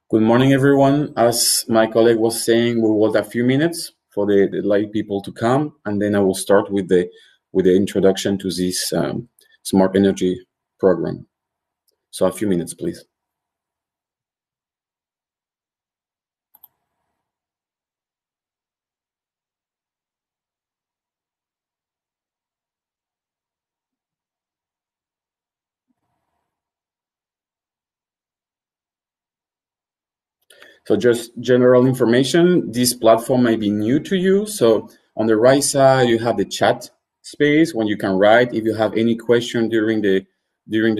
Good morning, everyone. As my colleague was saying, we will have a few minutes for the lay people to come, and then I will start with the introduction to this Smart Energy program. So a few minutes, please. So just general information, this platform may be new to you. So on the right side, you have the chat space when you can write. If you have any question during the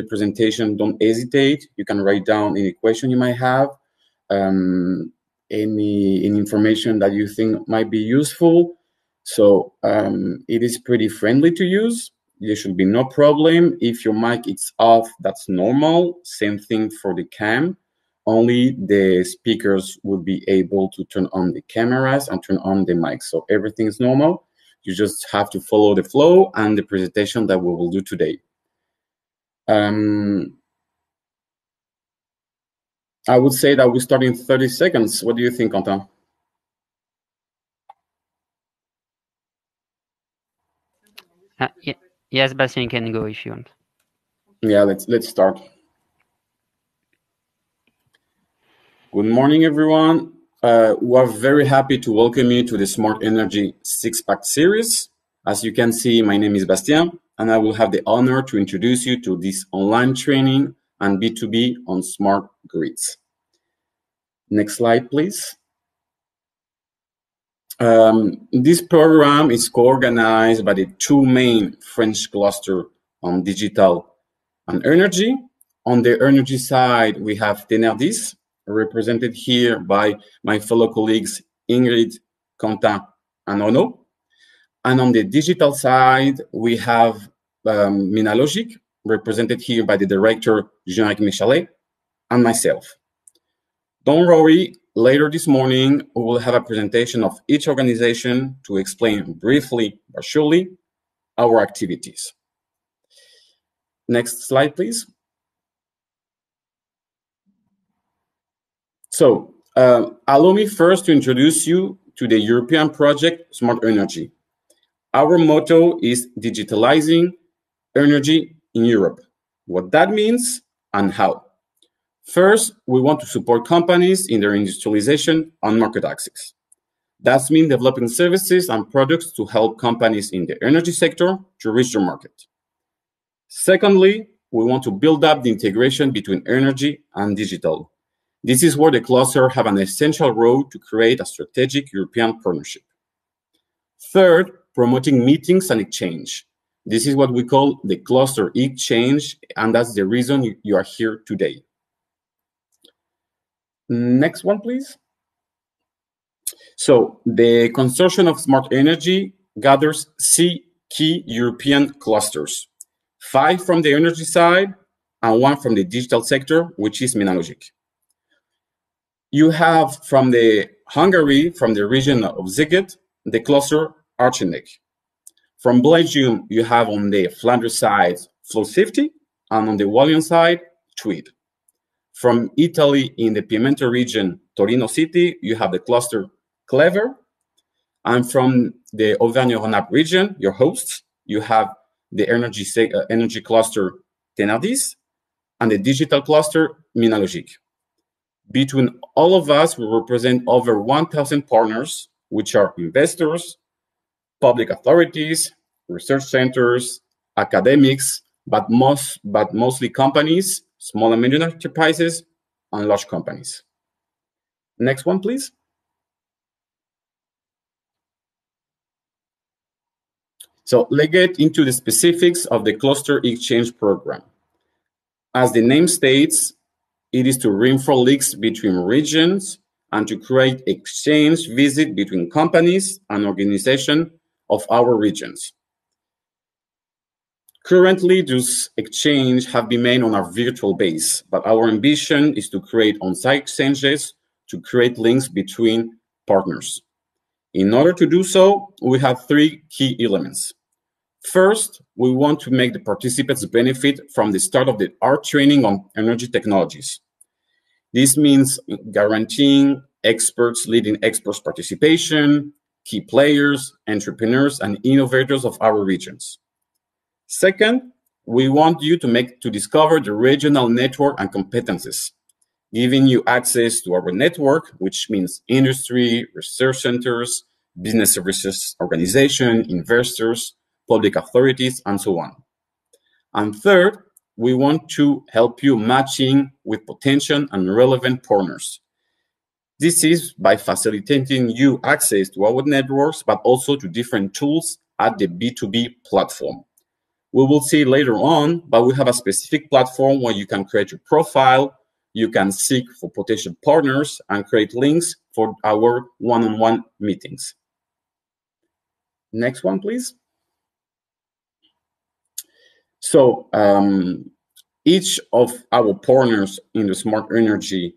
presentation, don't hesitate. You can write down any question you might have, any information that you think might be useful. So it is pretty friendly to use. There should be no problem. If your mic is off, that's normal. Same thing for the cam. Only the speakers will be able to turn on the cameras and turn on the mics. So everything is normal. You just have to follow the flow and the presentation that we will do today. I would say that we start in 30 seconds. What do you think, Quentin? Yes, Bastien, you can go if you want. Yeah, let's start. Good morning, everyone. We are very happy to welcome you to the Smart Energy 6-pack series. As you can see, my name is Bastien, and I will have the honor to introduce you to this online training and B2B on smart grids. Next slide, please. This program is co-organized by the two main French clusters on digital and energy. On the energy side, we have Tenerrdis, represented here by my fellow colleagues Ingrid, Quentin, and Ono. And on the digital side, we have Minalogic, represented here by the director Jean-Eric Michalet, and myself. Don't worry, later this morning, we will have a presentation of each organization to explain briefly but surely our activities. Next slide, please. So allow me first to introduce you to the European project Smart Energy. Our motto is digitalizing energy in Europe. What that means and how. First, we want to support companies in their industrialization and market access. That means developing services and products to help companies in the energy sector to reach their market. Secondly, we want to build up the integration between energy and digital. This is where the cluster have an essential role to create a strategic European partnership. Third, promoting meetings and exchange. This is what we call the cluster exchange, and that's the reason you are here today. Next one, please. So the consortium of smart energy gathers 6 key European clusters, 5 from the energy side and 1 from the digital sector, which is Minalogic. You have from the Hungary, from the region of Sziget, the cluster Auvergne-Rhône-Alpes. From Belgium, you have on the Flanders side Flow Safety, and on the Walloon side, Tweed. From Italy, in the Piemento region, Torino City, you have the cluster Clever. And from the Auvergne-Rhône-Alpes region, your hosts, you have the energy cluster Tenerrdis and the digital cluster Minalogic. Between all of us, we represent over 1,000 partners, which are investors, public authorities, research centers, academics, but mostly companies, small and medium enterprises, and large companies. Next one, please. So let's get into the specifics of the cluster exchange program. As the name states, it is to reinforce links between regions and to create exchange visit between companies and organizations of our regions. Currently, those exchanges have been made on a virtual base, but our ambition is to create on-site exchanges to create links between partners. In order to do so, we have 3 key elements. First, we want to make the participants benefit from the start of our training on energy technologies. This means guaranteeing leading experts participation, key players, entrepreneurs, and innovators of our regions. Second, we want you to discover the regional network and competencies, giving you access to our network, which means industry, research centers, business services organization, investors, public authorities, and so on. And third, we want to help you matching with potential and relevant partners. This is by facilitating you access to our networks, but also to different tools at the B2B platform. We will see later on, but we have a specific platform where you can create your profile, you can seek for potential partners and create links for our one-on-one meetings. Next one, please. So each of our partners in the SmartEnergy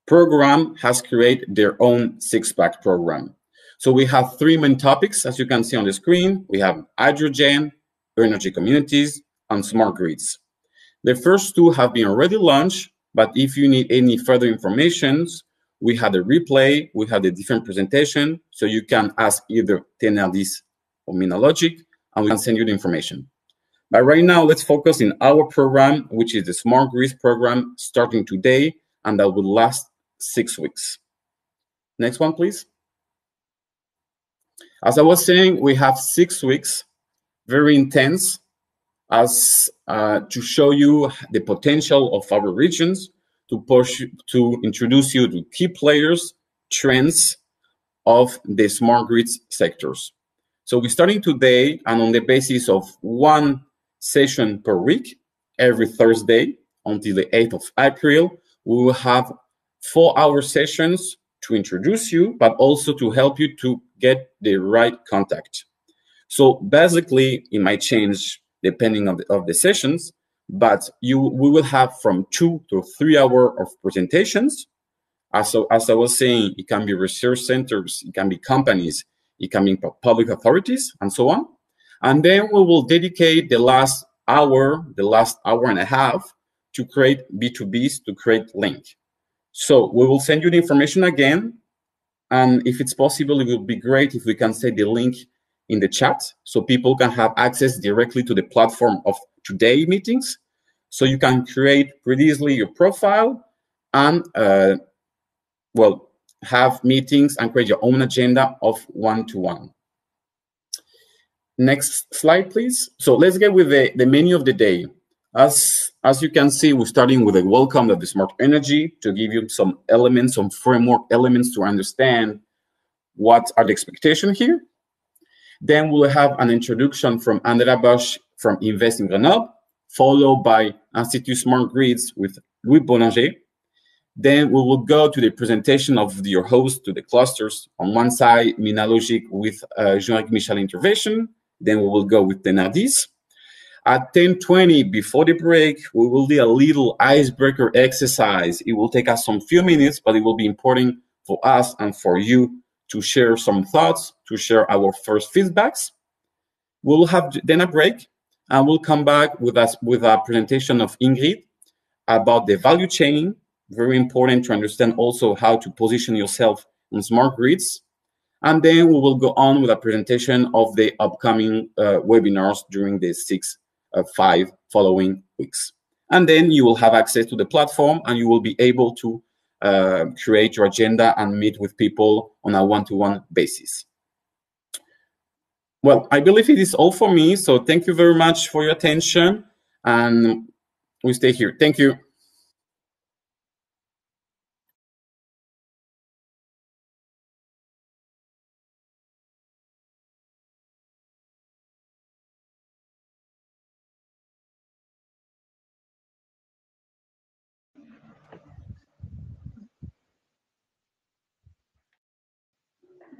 program has created their own six-pack program. So we have three main topics, as you can see on the screen. We have hydrogen, energy communities, and smart grids. The first two have been already launched, but if you need any further information, we have a replay, we have a different presentation, so you can ask either Tenerrdis or Minalogic, and we can send you the information. But right now, let's focus in our program, which is the Smart Grids program, starting today, and that will last 6 weeks. Next one, please. As I was saying, we have 6 weeks, very intense, as to show you the potential of our regions, to introduce you to key players, trends of the smart grids sectors. So we're starting today, and on the basis of one session per week, every Thursday until the 8th of April, we will have 4-hour sessions to introduce you, but also to help you to get the right contact. So basically, it might change depending on the sessions, but we will have from 2 to 3 hours of presentations. As I was saying, it can be research centers, it can be companies, it can be public authorities, and so on. And then we will dedicate the last hour and a half to create B2Bs, to create link. So we will send you the information again. And if it's possible, it would be great if we can set the link in the chat so people can have access directly to the platform of today meetings. So you can create pretty easily your profile and, have meetings and create your own agenda of one-to-one. Next slide, please. So let's get with the menu of the day. As you can see, we're starting with a welcome of the SmartEnergy to give you some elements, some framework elements to understand what are the expectations here. Then we'll have an introduction from Andrea Bosch from Invest in Grenoble, followed by Institut Smart Grids with Louis Boulanger. Then we will go to the presentation of your host to the clusters. On one side, Minalogic with Jean-Eric Michel intervention. Then we will go with Tenerrdis. At 10:20, before the break, we will do a little icebreaker exercise. It will take us some few minutes, but it will be important for us and for you to share some thoughts, to share our first feedbacks. We'll have then a break, and we'll come back with a presentation of Ingrid about the value chain. Very important to understand also how to position yourself in smart grids. And then we will go on with a presentation of the upcoming webinars during the 5 following weeks. And then you will have access to the platform, and you will be able to create your agenda and meet with people on a one-to-one basis. Well, I believe it is all for me. So thank you very much for your attention, and we stay here. Thank you.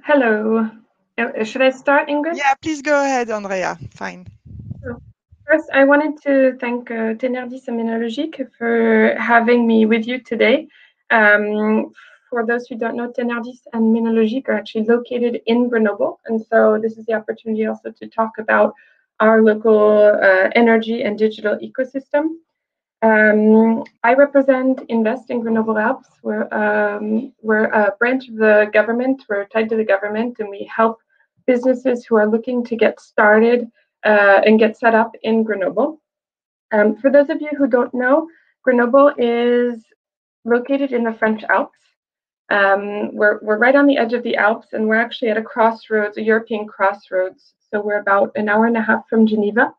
Hello. Should I start, Ingrid? Yeah, please go ahead, Andrea. Fine. First, I wanted to thank Tenerrdis and Minalogic for having me with you today. For those who don't know, Tenerrdis and Minalogic are actually located in Grenoble, and so this is the opportunity also to talk about our local energy and digital ecosystem. I represent Invest in Grenoble-Alpes. We're a branch of the government. We're tied to the government, and we help businesses who are looking to get started and get set up in Grenoble. For those of you who don't know, Grenoble is located in the French Alps. We're right on the edge of the Alps, and we're actually at a crossroads, a European crossroads. So we're about an hour and a half from Geneva,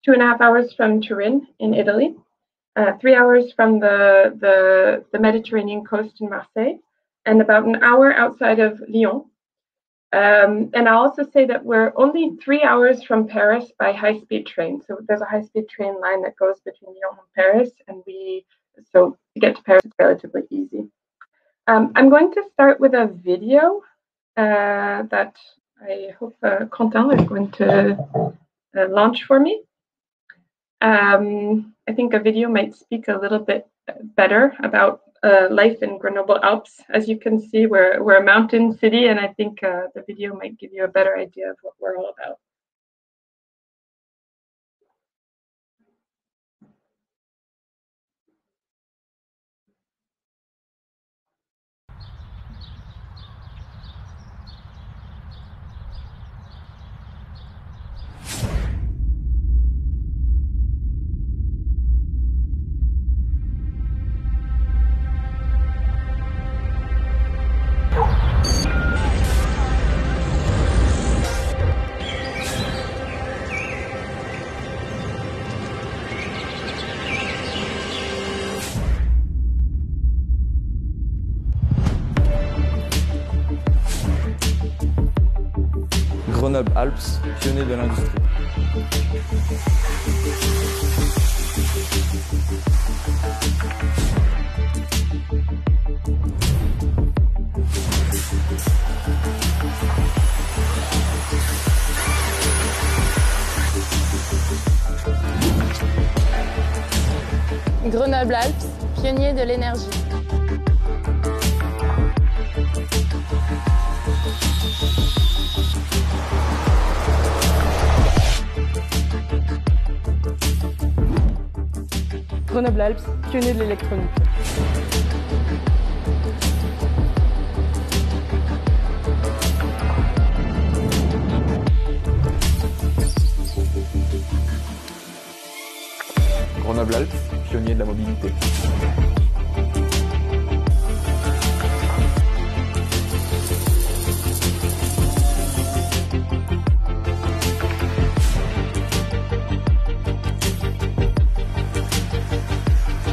2.5 hours from Turin in Italy, 3 hours from the Mediterranean coast in Marseille, and about an hour outside of Lyon. And I'll also say that we're only 3 hours from Paris by high-speed train. So there's a high-speed train line that goes between Lyon and Paris, and so to get to Paris, it's relatively easy. I'm going to start with a video that I hope Quentin is going to launch for me. I think a video might speak a little bit better about life in Grenoble-Alpes. As you can see, we're a mountain city, and I think the video might give you a better idea of what we're all about. Grenoble-Alpes, pionnier de l'industrie. Grenoble-Alpes, pionnier de l'énergie. Grenoble-Alpes, pionnier de l'électronique. Grenoble-Alpes, pionnier de la mobilité.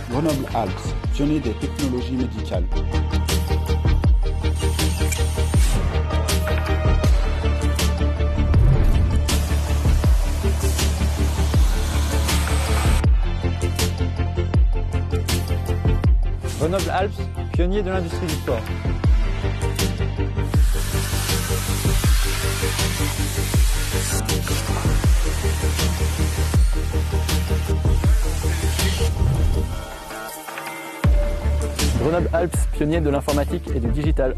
Grenoble-Alpes, pionnier des technologies médicales. Grenoble-Alpes, pionnier de l'industrie du sport. Grenoble-Alpes, pionnier de l'informatique et du digital.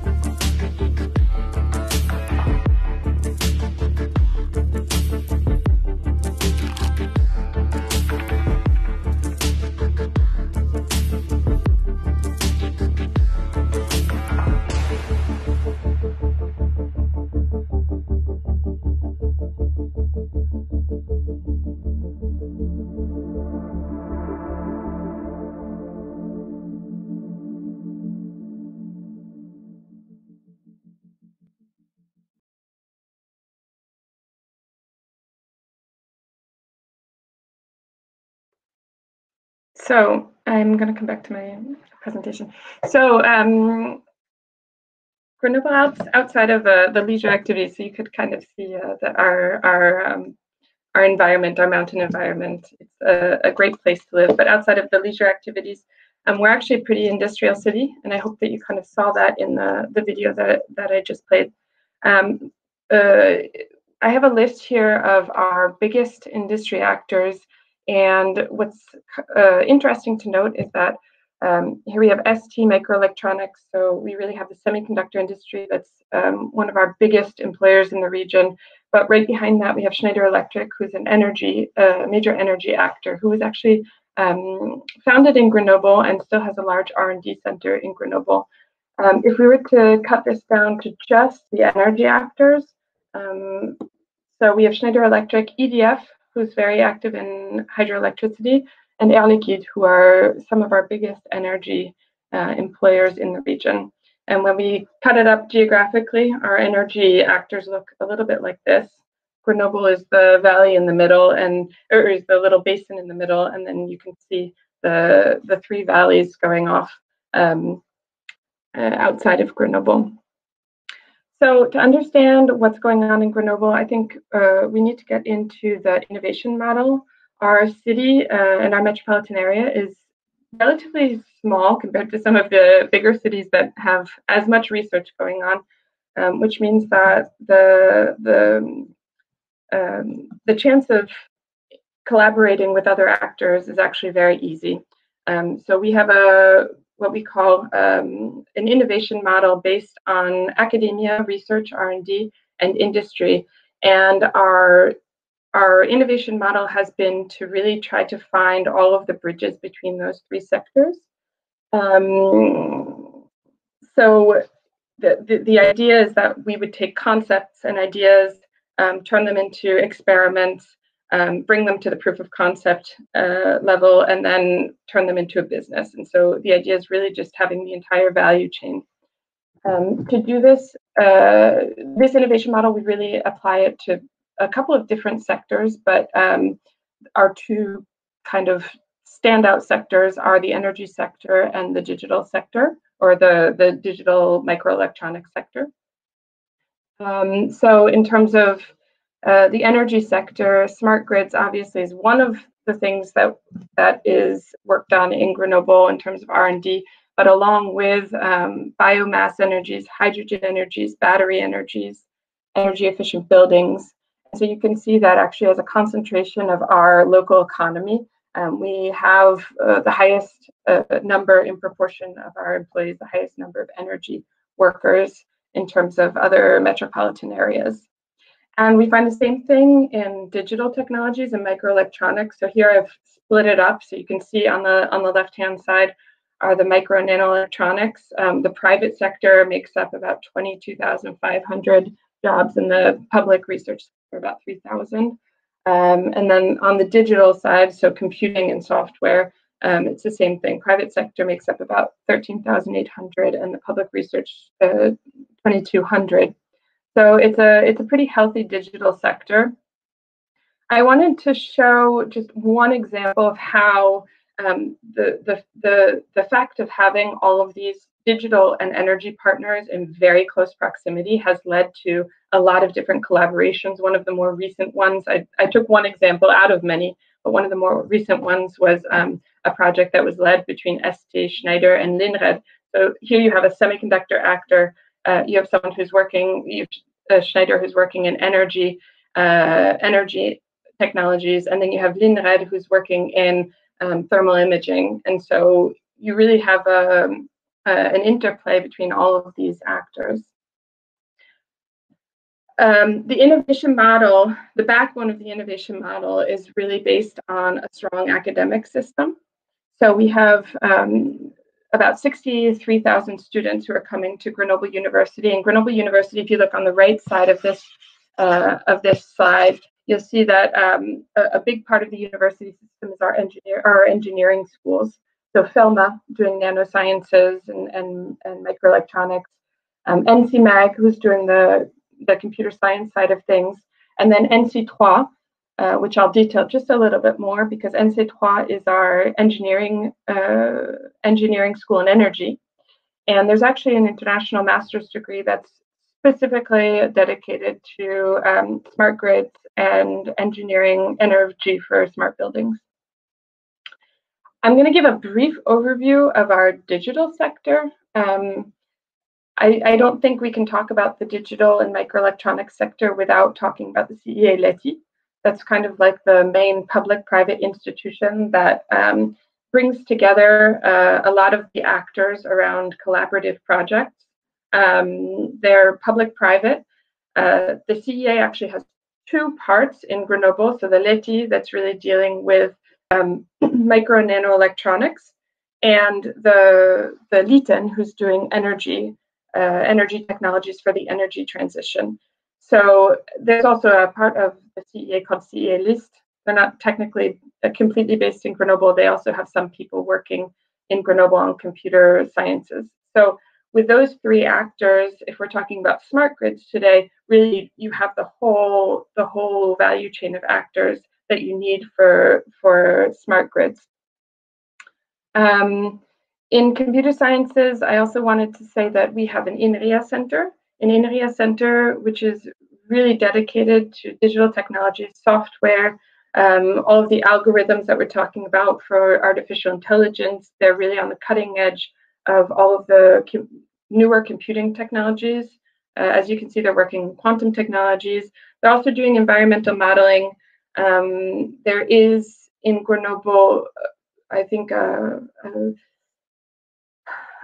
So I'm going to come back to my presentation. So Grenoble-Alpes, outside of the leisure activities, so you could kind of see our environment, our mountain environment. It's a great place to live. But outside of the leisure activities, we're actually a pretty industrial city, and I hope that you kind of saw that in the video that I just played. I have a list here of our biggest industry actors, and what's interesting to note is that here we have ST Microelectronics, so we really have the semiconductor industry that's one of our biggest employers in the region. But right behind that, we have Schneider Electric, who's an energy, major energy actor, who was actually founded in Grenoble and still has a large R&D center in Grenoble. If we were to cut this down to just the energy actors, so we have Schneider Electric, EDF, who's very active in hydroelectricity, and Air Liquide, who are some of our biggest energy employers in the region. And when we cut it up geographically, our energy actors look a little bit like this. Grenoble is the valley in the middle, or is the little basin in the middle, and then you can see the three valleys going off outside of Grenoble. So to understand what's going on in Grenoble, I think we need to get into the innovation model. Our city and our metropolitan area is relatively small compared to some of the bigger cities that have as much research going on, which means that the chance of collaborating with other actors is actually very easy. So we have what we call an innovation model based on academia, research, R&D, and industry. And our innovation model has been to really try to find all of the bridges between those three sectors. So the idea is that we would take concepts and ideas, turn them into experiments, bring them to the proof of concept level, and then turn them into a business. And so the idea is really just having the entire value chain. To do this, this innovation model, we really apply it to a couple of different sectors, but our two kind of standout sectors are the energy sector and the digital sector, or the digital microelectronics sector. So in terms of the energy sector, smart grids obviously is one of the things that is worked on in Grenoble in terms of R&D, but along with biomass energies, hydrogen energies, battery energies, energy efficient buildings. So you can see that actually as a concentration of our local economy, we have the highest number in proportion of our employees, the highest number of energy workers in terms of other metropolitan areas. And we find the same thing in digital technologies and microelectronics. So here I've split it up. So you can see on the left-hand side are the micro and nano electronics. The private sector makes up about 22,500 jobs, and the public research sector about 3,000. And then on the digital side, so computing and software, it's the same thing. Private sector makes up about 13,800, and the public research 2,200. So it's a pretty healthy digital sector. I wanted to show just one example of how the fact of having all of these digital and energy partners in very close proximity has led to a lot of different collaborations. One of the more recent ones, I took one example out of many, but one of the more recent ones was a project that was led between ST, Schneider, and Linred. So here you have a semiconductor actor. You have someone who's working, Schneider, who's working in energy technologies, and then you have Linred, who's working in thermal imaging. And so you really have an interplay between all of these actors. The innovation model, the backbone of the innovation model is really based on a strong academic system. So we have about 63,000 students who are coming to Grenoble University. And Grenoble University, if you look on the right side of this slide, you'll see that a big part of the university system is our engineering schools. So FELMA, doing nanosciences and microelectronics, NCMAG, who's doing the computer science side of things, and then NC3, which I'll detail just a little bit more, because NC3 is our engineering school in energy. And there's actually an international master's degree that's specifically dedicated to smart grids and engineering energy for smart buildings. I'm going to give a brief overview of our digital sector. I don't think we can talk about the digital and microelectronics sector without talking about the CEA Leti. That's kind of like the main public-private institution that brings together a lot of the actors around collaborative projects. They're public-private. The CEA actually has two parts in Grenoble. So the Leti, that's really dealing with micro and nano electronics, and the LITEN, who's doing energy technologies for the energy transition. So there's also a part of the CEA called CEA List. They're not technically completely based in Grenoble. They also have some people working in Grenoble on computer sciences. So with those three actors, if we're talking about smart grids today, really you have the whole value chain of actors that you need for smart grids. In computer sciences, I also wanted to say that we have an INRIA center, which is really dedicated to digital technologies, software, all of the algorithms that we're talking about for artificial intelligence. They're really on the cutting edge of all of the newer computing technologies. As you can see, they're working in quantum technologies. They're also doing environmental modeling. There is in Grenoble, I think,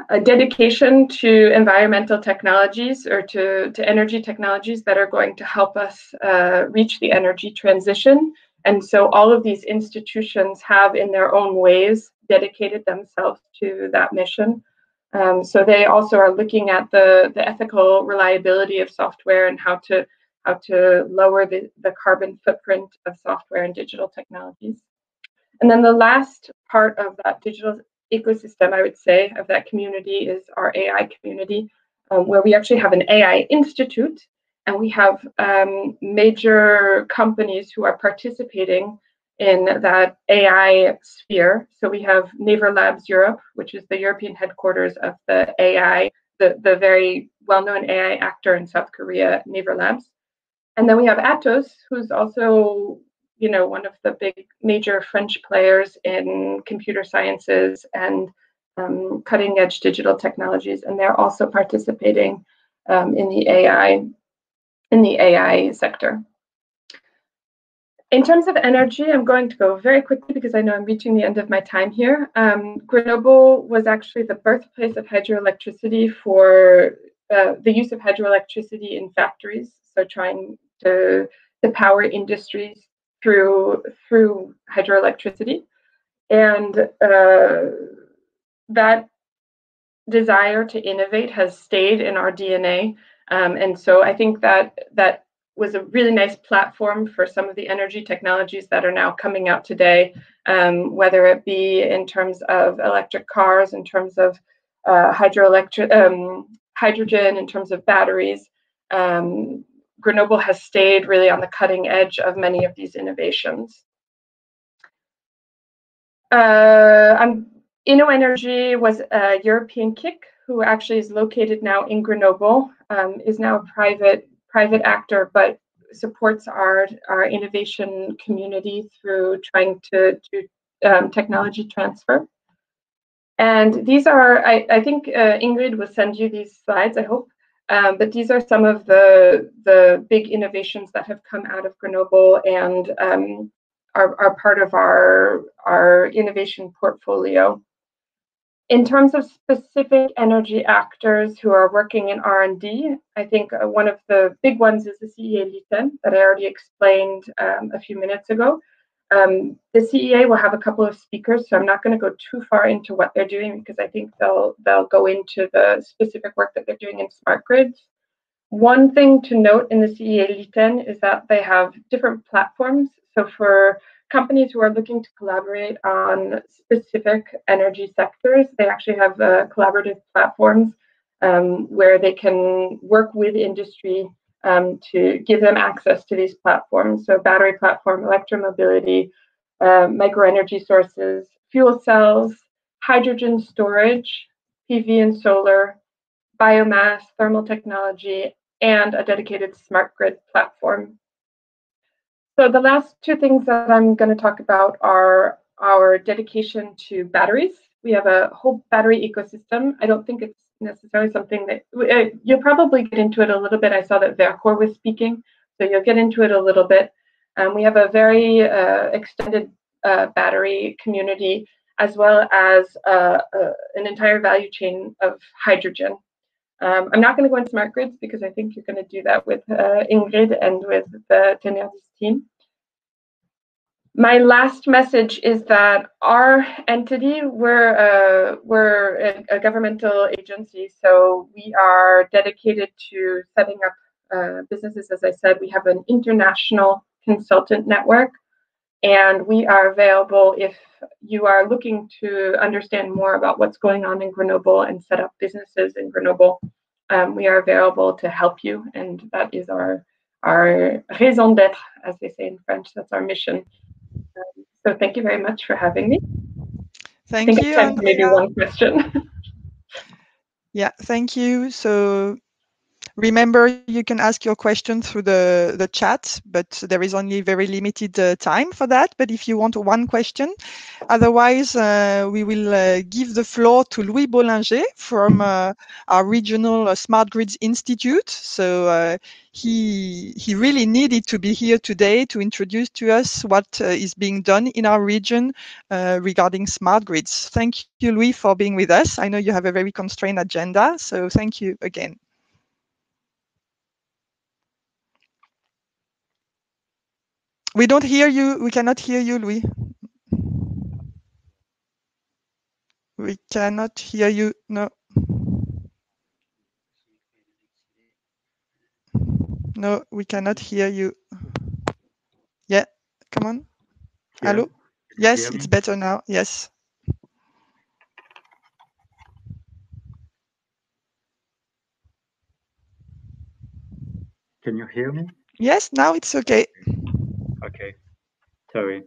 a dedication to environmental technologies or to energy technologies that are going to help us reach the energy transition. And so all of these institutions have in their own ways dedicated themselves to that mission. So they also are looking at the ethical reliability of software and how to lower the carbon footprint of software and digital technologies. And then the last part of that digital ecosystem, I would say, of that community is our AI community, where we actually have an AI institute, and we have major companies who are participating in that AI sphere. So we have Naver Labs Europe, which is the European headquarters of the AI, the very well-known AI actor in South Korea, Naver Labs. And then we have Atos, who's also, you know, one of the big major French players in computer sciences and cutting edge digital technologies, and they're also participating in the AI sector. In terms of energy, I'm going to go very quickly because I know I'm reaching the end of my time here. Grenoble was actually the birthplace of hydroelectricity for the use of hydroelectricity in factories, so trying to power industries through hydroelectricity. And that desire to innovate has stayed in our DNA. And so I think that was a really nice platform for some of the energy technologies that are now coming out today, whether it be in terms of electric cars, in terms of hydrogen, in terms of batteries. Grenoble has stayed really on the cutting edge of many of these innovations. InnoEnergy was a European kick who actually is located now in Grenoble, is now a private actor, but supports our innovation community through trying to do technology transfer. And these are, I think Ingrid will send you these slides, I hope. But these are some of the big innovations that have come out of Grenoble and are part of our innovation portfolio. In terms of specific energy actors who are working in R&D, I think one of the big ones is the CEA LITEN that I already explained a few minutes ago. The CEA will have a couple of speakers, so I'm not going to go too far into what they're doing because I think they'll go into the specific work that they're doing in smart grids. One thing to note in the CEA LITEN is that they have different platforms. So for companies who are looking to collaborate on specific energy sectors, they actually have collaborative platforms where they can work with industry to give them access to these platforms. So battery platform, electromobility, microenergy sources, fuel cells, hydrogen storage, PV and solar, biomass, thermal technology, and a dedicated smart grid platform. So the last two things that I'm going to talk about are our dedication to batteries. We have a whole battery ecosystem. I don't think it's necessarily something that you'll probably get into it a little bit. I saw that Vercor was speaking, so you'll get into it a little bit. We have a very extended battery community, as well as an entire value chain of hydrogen. I'm not going to go into smart grids because I think you're going to do that with Ingrid and with the Tenerrdis team. My last message is that our entity, we're a governmental agency, so we are dedicated to setting up businesses. As I said, we have an international consultant network, and we are available if you are looking to understand more about what's going on in Grenoble and set up businesses in Grenoble. We are available to help you, and that is our raison d'être, as they say in French. That's our mission. So thank you very much for having me. Thank you, I think maybe one question. Yeah, thank you. So remember, you can ask your question through the chat, but there is only very limited time for that. But if you want one question, otherwise, we will give the floor to Louis Bollinger from our regional Smart Grids Institute. So he really needed to be here today to introduce to us what is being done in our region regarding smart grids. Thank you, Louis, for being with us. I know you have a very constrained agenda, so thank you again. We don't hear you. We cannot hear you, Louis. We cannot hear you. No. No, we cannot hear you. Yeah, come on. Yeah. Hello? Yes, it's better now. Yes. Can you hear me? Yes, now it's okay. Okay. Sorry.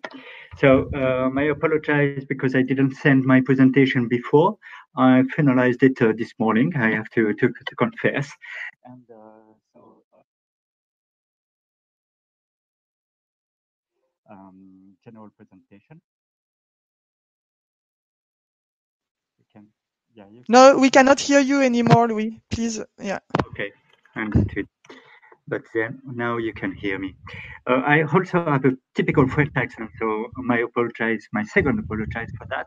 So I apologize because I didn't send my presentation before. I finalized it this morning. I have to confess. And general presentation. No, we cannot hear you anymore, Louis. Please, yeah. Okay, understood. But then now you can hear me. I also have a typical French accent, so my second apologize for that.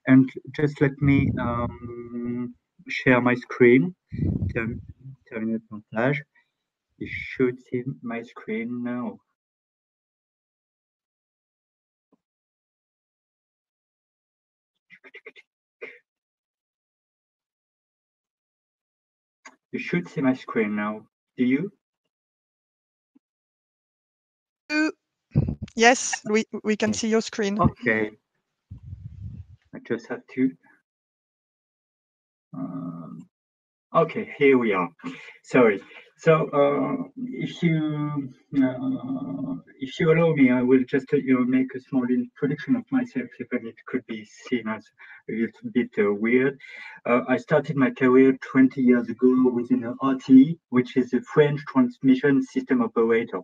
And just let me share my screen. Terminer le montage. You should see my screen now. You should see my screen now. Do you? Yes, we can see your screen. Okay. I just have to. Okay, here we are. Sorry. So if you allow me, I will just make a small introduction of myself, even it could be seen as a little bit weird. I started my career 20 years ago within RTE, which is a French transmission system operator.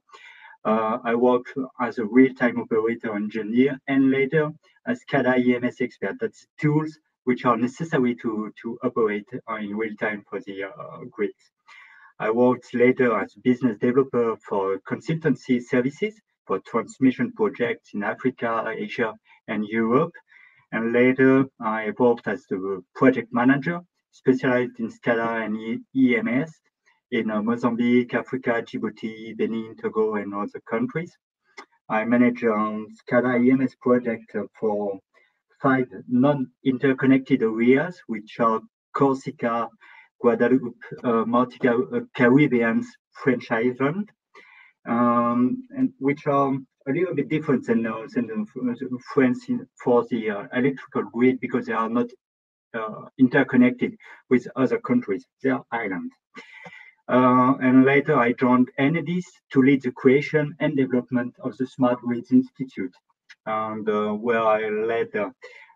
I worked as a real-time operator engineer and later as cadre EMS expert. That's tools which are necessary to operate in real time for the grids. I worked later as business developer for consultancy services for transmission projects in Africa, Asia, and Europe. And later I worked as the project manager, specialized in SCADA and EMS in Mozambique, Africa, Djibouti, Benin, Togo, and other countries. I manage SCADA EMS project for 5 non-interconnected areas, which are Corsica, Guadeloupe, Martinique, Caribbean, French Island, and which are a little bit different than France for the electrical grid because they are not interconnected with other countries. They are islands. And later I joined Tenerrdis to lead the creation and development of the Smart Grids Institute, and where I led the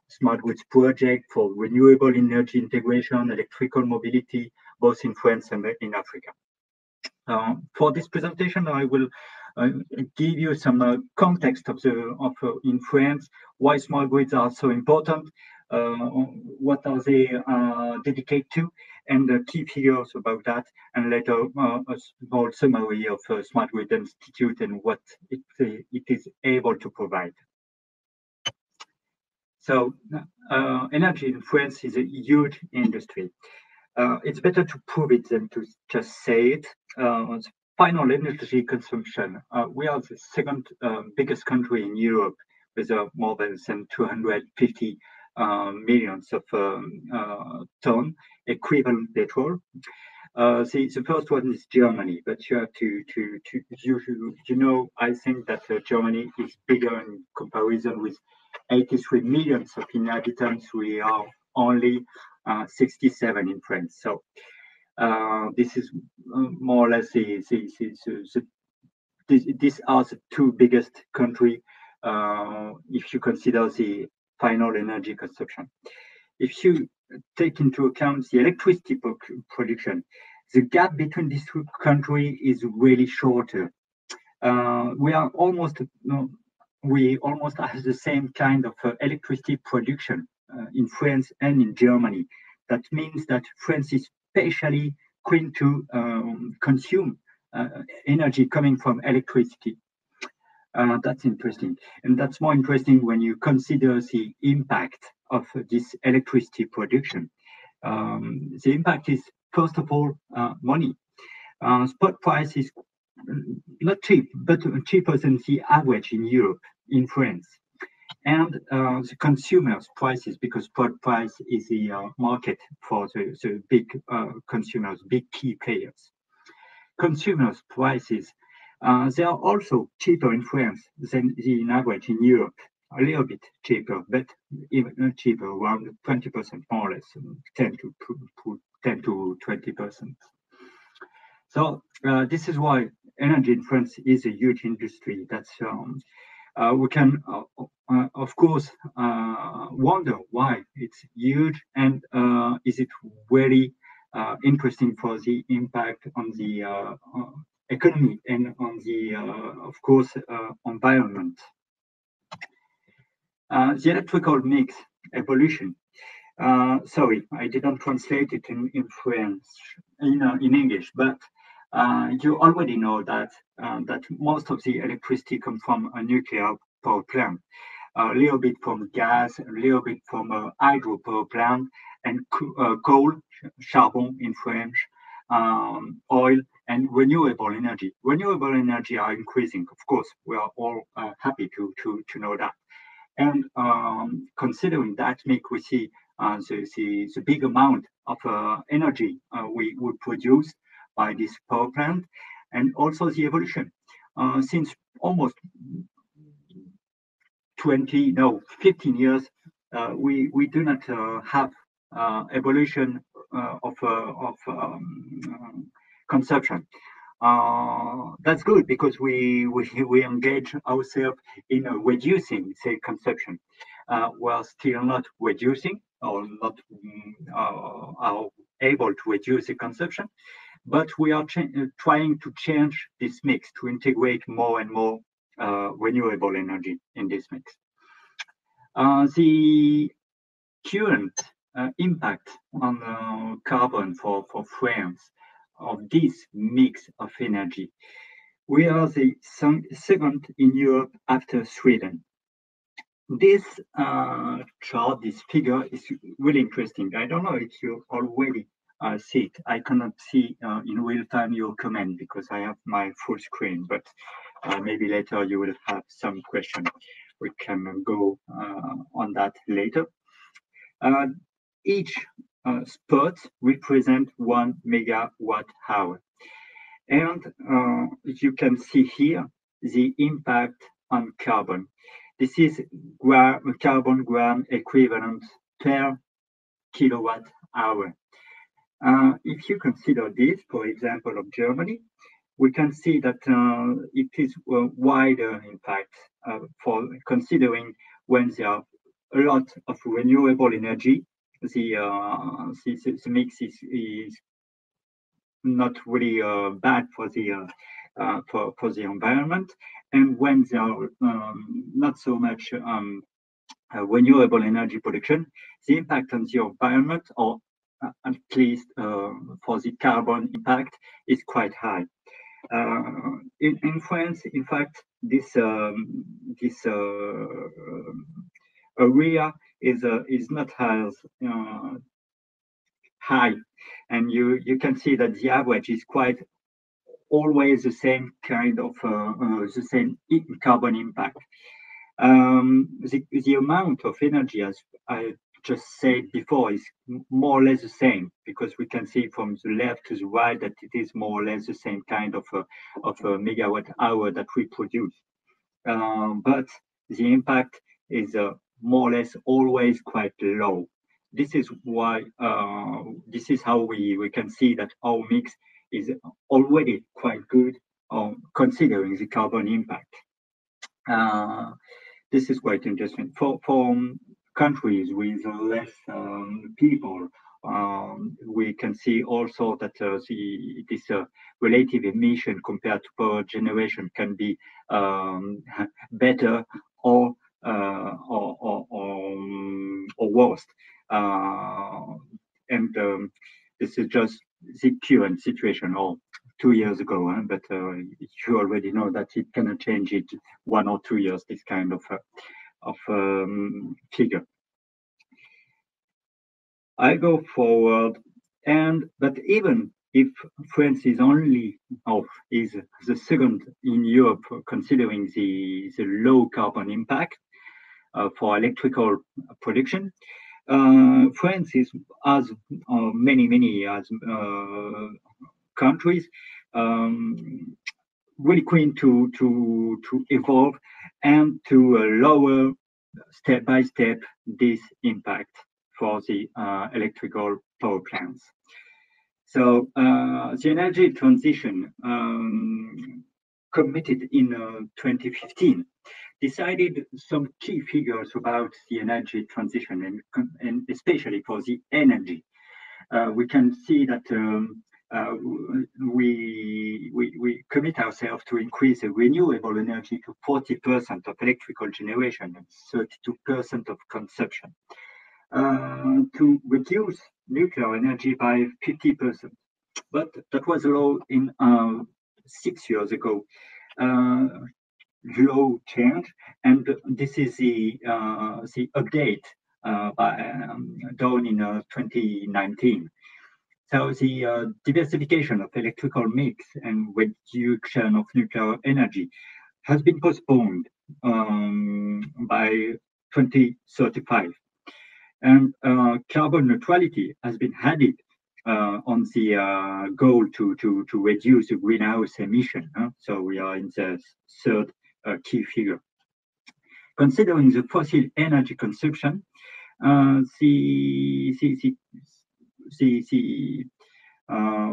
Smart Grids project for renewable energy integration, electrical mobility, both in France and in Africa. For this presentation, I will give you some context of in France, why smart grids are so important, what are they dedicated to, and key figures about that, and later a small summary of Smart Grid Institute and what it is able to provide. So energy in France is a huge industry. It's better to prove it than to just say it. Final energy consumption. We are the second biggest country in Europe with more than 250 millions of ton equivalent petrol. The first one is Germany, but you have to I think that Germany is bigger in comparison with 83 million of inhabitants. We are only 67 in France. So this is more or less these are the two biggest countries if you consider the final energy consumption. If you take into account the electricity production, the gap between these two countries is really shorter. We almost have the same kind of electricity production in France and in Germany. That means that France is especially keen to consume energy coming from electricity. That's interesting, and that's more interesting when you consider the impact of this electricity production. The impact is, first of all, money. Spot price is not cheap, but cheaper than the average in Europe, in France. And the consumers' prices, because spot price is the market for the big consumers, big key players. Consumers' prices, they are also cheaper in France than the average in Europe. A little bit cheaper, but even cheaper, around 20% more or less, 10 to 20%. So this is why energy in France is a huge industry. That's we can, of course, wonder why it's huge, and is it really interesting for the impact on the economy and on the, of course, environment. The electrical mix evolution. Sorry, I didn't translate it in French, in English, but you already know that that most of the electricity comes from a nuclear power plant, a little bit from gas, a little bit from a hydro power plant, and coal, charbon in French, oil, and renewable energy. Renewable energy are increasing, of course. We are all happy to know that. And considering that, we see the big amount of energy we produce by this power plant, and also the evolution. Since almost 15 years, we do not have evolution of consumption. That's good, because we engage ourselves in reducing, say, consumption. We're still not reducing, or not are able to reduce the consumption, but we are trying to change this mix to integrate more and more renewable energy in this mix. The current impact on carbon for France of this mix of energy. We are the second in Europe after Sweden. This chart, this figure, is really interesting. I don't know if you already see it. I cannot see in real time your comment because I have my full screen, but maybe later you will have some question. We can go on that later. Each spot represent 1 megawatt hour. And you can see here the impact on carbon. This is carbon gram equivalent per kilowatt hour. If you consider this, for example, of Germany, we can see that it is a wider impact for considering when there are a lot of renewable energy. The mix is not really bad for the environment, and when there are not so much renewable energy production, the impact on the environment, or at least for the carbon impact, is quite high. In France, in fact, this area is not as high, and you can see that the average is quite always the same kind of the same carbon impact. The amount of energy, as I just said before, is more or less the same, because we can see from the left to the right that it is more or less the same kind of a megawatt hour that we produce. But the impact is more or less always quite low. This is why, this is how we can see that our mix is already quite good considering the carbon impact. This is quite interesting. For countries with less people, we can see also that this relative emission compared to power generation can be better or worse. And this is just the current situation, or 2 years ago, but you already know that it cannot change it 1 or 2 years, this kind of figure. I go forward, but even if France is is the second in Europe considering the low carbon impact for electrical production, France has many countries really keen to evolve and to lower step by step this impact for the electrical power plants. So the energy transition committed in 2015 decided some key figures about the energy transition, and especially for the energy. We can see that we commit ourselves to increase the renewable energy to 40% of electrical generation and 32% of consumption, to reduce nuclear energy by 50%. But that was low in 6 years ago. Low change, and this is the update done in 2019. So the diversification of electrical mix and reduction of nuclear energy has been postponed by 2035, and carbon neutrality has been added on the goal to reduce the greenhouse emission. So we are in the third key figure. Considering the fossil energy consumption, the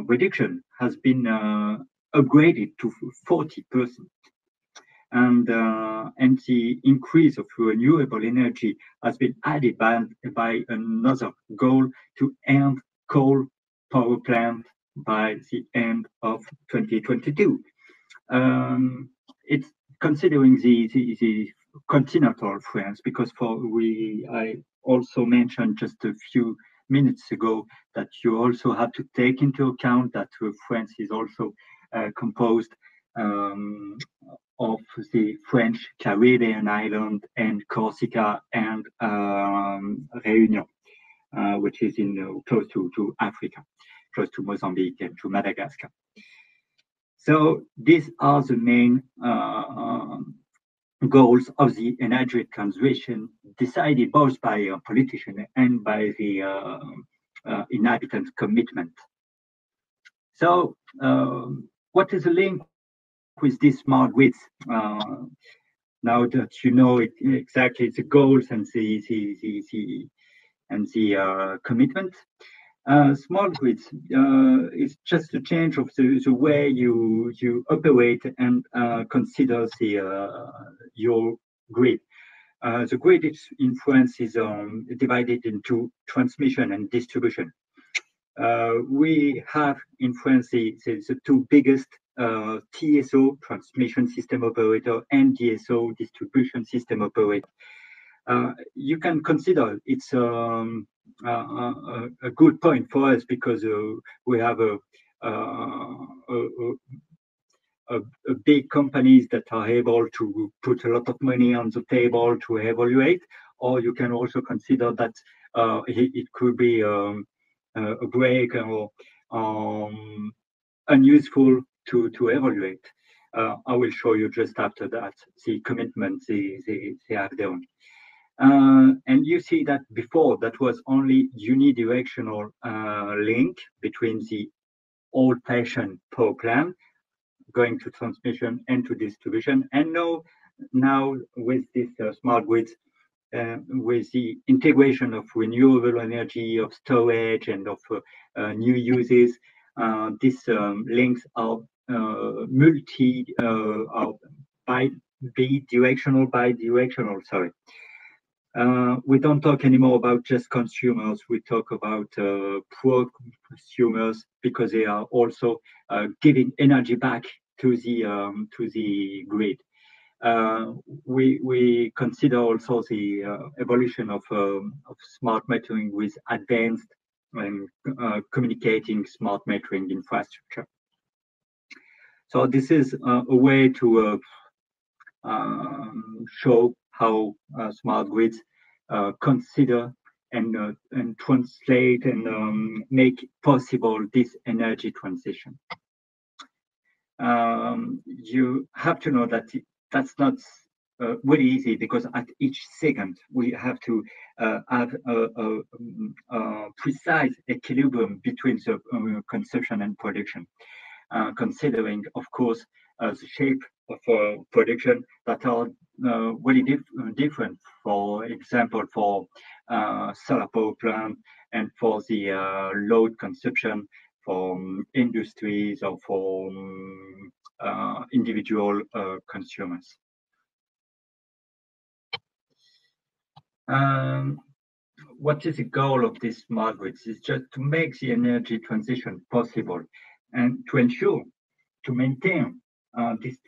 reduction has been upgraded to 40%, and the increase of renewable energy has been added by another goal to end coal power plant by the end of 2022. It's considering the continental France, because I also mentioned just a few minutes ago that you also have to take into account that France is also composed of the French Caribbean island and Corsica and Réunion, which is in close to Africa, close to Mozambique and to Madagascar. So these are the main goals of the energy transition, decided both by politicians and by the inhabitants' commitment. So what is the link with these smart grids? Now that you know exactly the goals and the commitment, smart grids is just a change of the way you operate and consider your grid. The grid in France is divided into transmission and distribution. We have in France the two biggest TSO, transmission system operator, and DSO, distribution system operator. You can consider it's a good point for us, because we have a big companies that are able to put a lot of money on the table to evaluate, or you can also consider that it could be a break or unuseful to evaluate. I will show you just after that the commitment they have done. And you see that before that was only unidirectional link between the old-fashioned power plant going to transmission and to distribution. And now with this smart grids, with the integration of renewable energy, of storage, and of new uses, these links are bidirectional. Sorry. We don't talk anymore about just consumers. We talk about prosumers because they are also giving energy back to the grid. We consider also the evolution of smart metering with advanced and communicating smart metering infrastructure. So this is a way to show how smart grids consider and translate and make possible this energy transition. You have to know that that's not really easy, because at each second we have to have a precise equilibrium between the consumption and production, considering, of course, the shape of production that are really different. For example, for solar power plant and for the load consumption for industries or for individual consumers. What is the goal of these smart grids? Is just to make the energy transition possible and to ensure to maintain this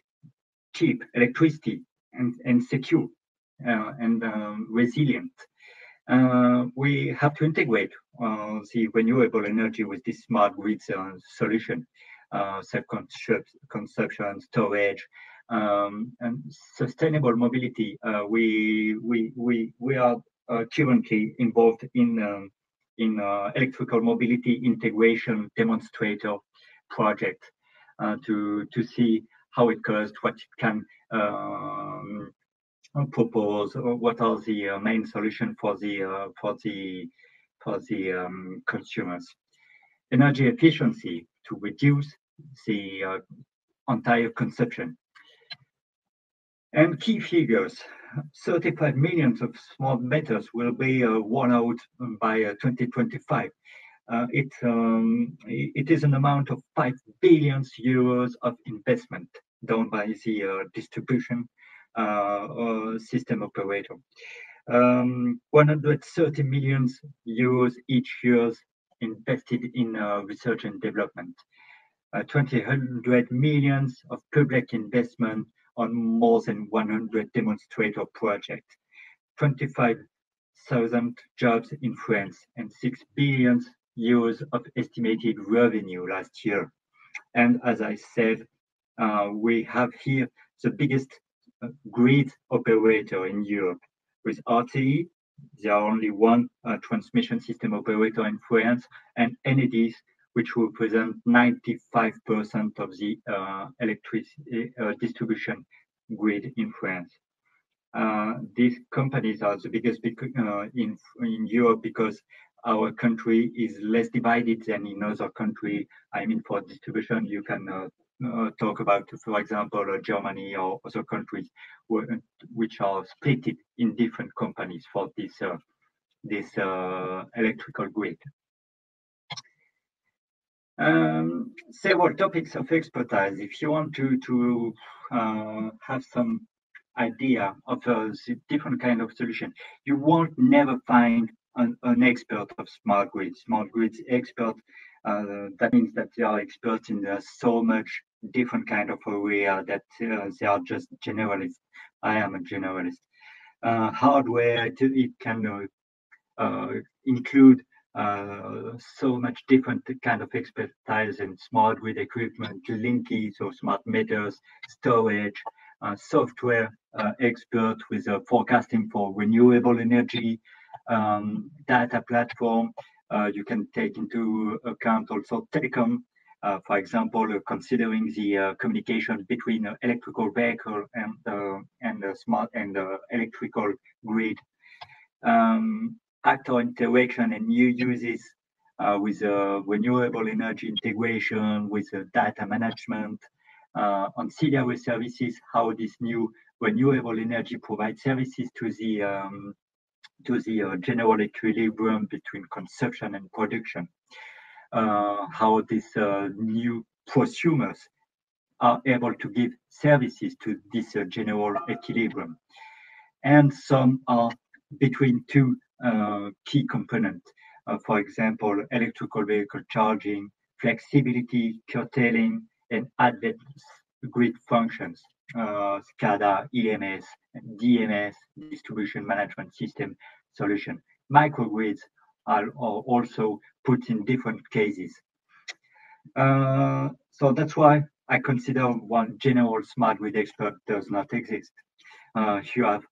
cheap electricity and secure and resilient. We have to integrate the renewable energy with this smart grid solution, self-consumption, storage, and sustainable mobility. We are currently involved in electrical mobility integration demonstrator project to see how it goes, what it can propose, what are the main solutions for the consumers. Energy efficiency to reduce the entire consumption. And key figures: 35 million of smart meters will be worn out by 2025. It is an amount of 5 billion euros of investment done by the distribution system operator. 130 million euros each year invested in research and development. 200 million of public investment on more than 100 demonstrator projects. 25,000 jobs in France and 6 billion euros of estimated revenue last year. And as I said, we have here the biggest grid operator in Europe. With RTE, there are only one transmission system operator in France, and Enedis, which represent 95% of the electricity distribution grid in France. These companies are the biggest in Europe because our country is less divided than in other countries. I mean, for distribution, you can talk about, for example, Germany or other countries which are split in different companies for this electrical grid. Several topics of expertise. If you want to have some idea of the different kind of solution, you won't never find an expert of smart grids. Smart grids expert, that means that they are experts in so much different kind of area that they are just generalists. I am a generalist. Hardware, it can include so much different kind of expertise in smart grid equipment, linkages or smart meters, storage, software expert with forecasting for renewable energy, data platform. You can take into account also telecom For example, considering the communication between electrical vehicle and the smart and electrical grid, actor interaction and new uses with renewable energy integration, with data management, ancillary services, how this new renewable energy provides services to the general equilibrium between consumption and production. How these new prosumers are able to give services to this general equilibrium. And some are between two key components. For example, electrical vehicle charging, flexibility, curtailing, and advanced grid functions, SCADA, EMS, DMS, distribution management system solution. Microgrids are also put in different cases. So that's why I consider one general smart grid expert does not exist. You have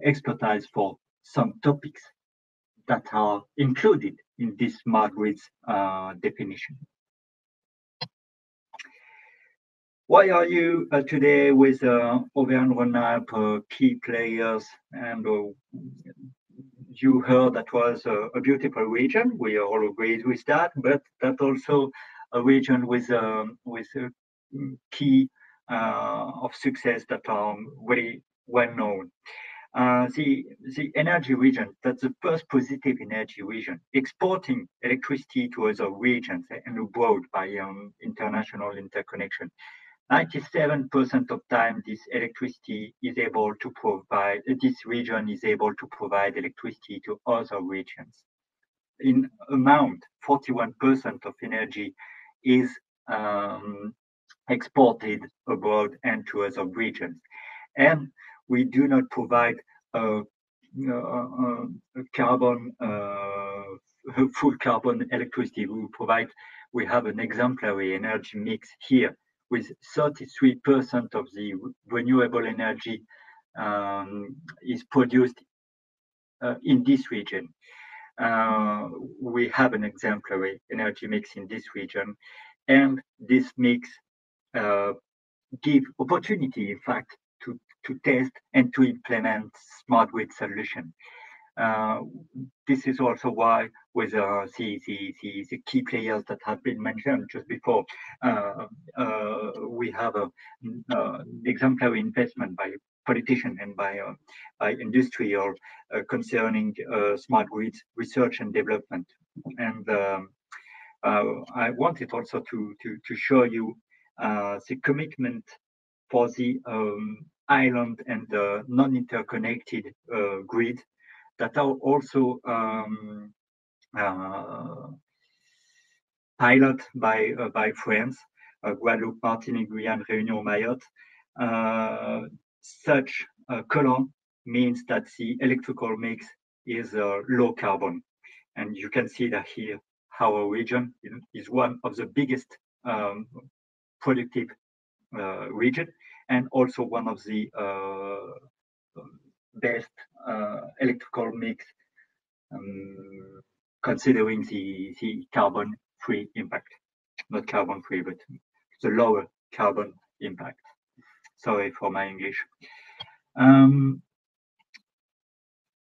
expertise for some topics that are included in this smart grids definition. Why are you today with Auvergne-Rhône-Alpes key players? And you heard that was a beautiful region. We all agreed with that, but that also a region with a key of success that are very well known. The energy region, that's the first positive energy region, exporting electricity to other regions and abroad by international interconnection. 97% of time, this electricity is able to provide, this region is able to provide electricity to other regions. In amount, 41% of energy is exported abroad and to other regions. And we do not provide carbon, full carbon electricity. We have an exemplary energy mix here with 33% of the renewable energy is produced in this region. We have an exemplary energy mix in this region, and this mix give opportunity, in fact, to test and to implement smart grid solution. This is also why with the key players that have been mentioned just before, we have an exemplary investment by politicians and by industry or concerning smart grids research and development. And I wanted also to show you the commitment for the island and the non-interconnected grid that are also piloted by France, Guadeloupe, Martinique, Guyane, Réunion, Mayotte. Such column means that the electrical mix is low carbon. And you can see that here, our region is one of the biggest productive region, and also one of the best electrical mix, considering the carbon-free impact. Not carbon-free, but the lower carbon impact. Sorry for my English.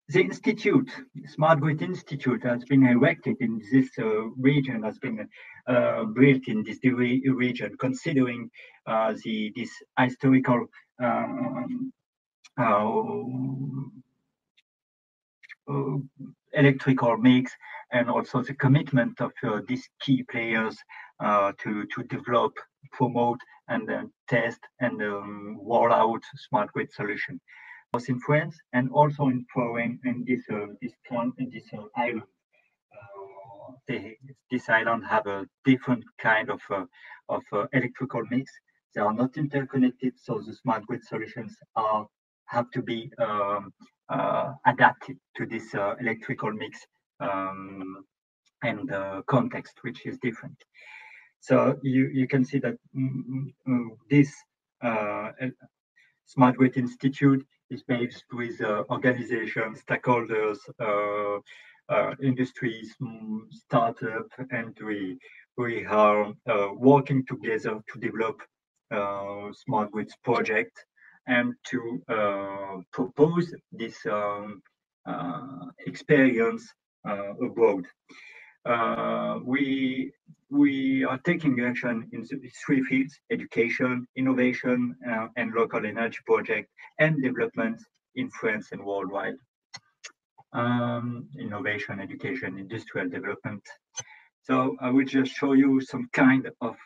The institute, Smart Grid Institute, has been erected in this region, has been built in this region, considering this historical electrical mix, and also the commitment of these key players to develop, promote, and test and roll out smart grid solution, both in France and also in foreign in this island. This island have a different kind of electrical mix. They are not interconnected, so the smart grid solutions have to be adapted to this electrical mix and context, which is different. So you can see that this Smart Grid Institute is based with organizations, stakeholders, industries, startups, and we are working together to develop smart grids project and to propose this experience abroad. We are taking action in the 3 fields: education, innovation, and local energy project and development in France and worldwide. Innovation, education, industrial development. So I will just show you some kind of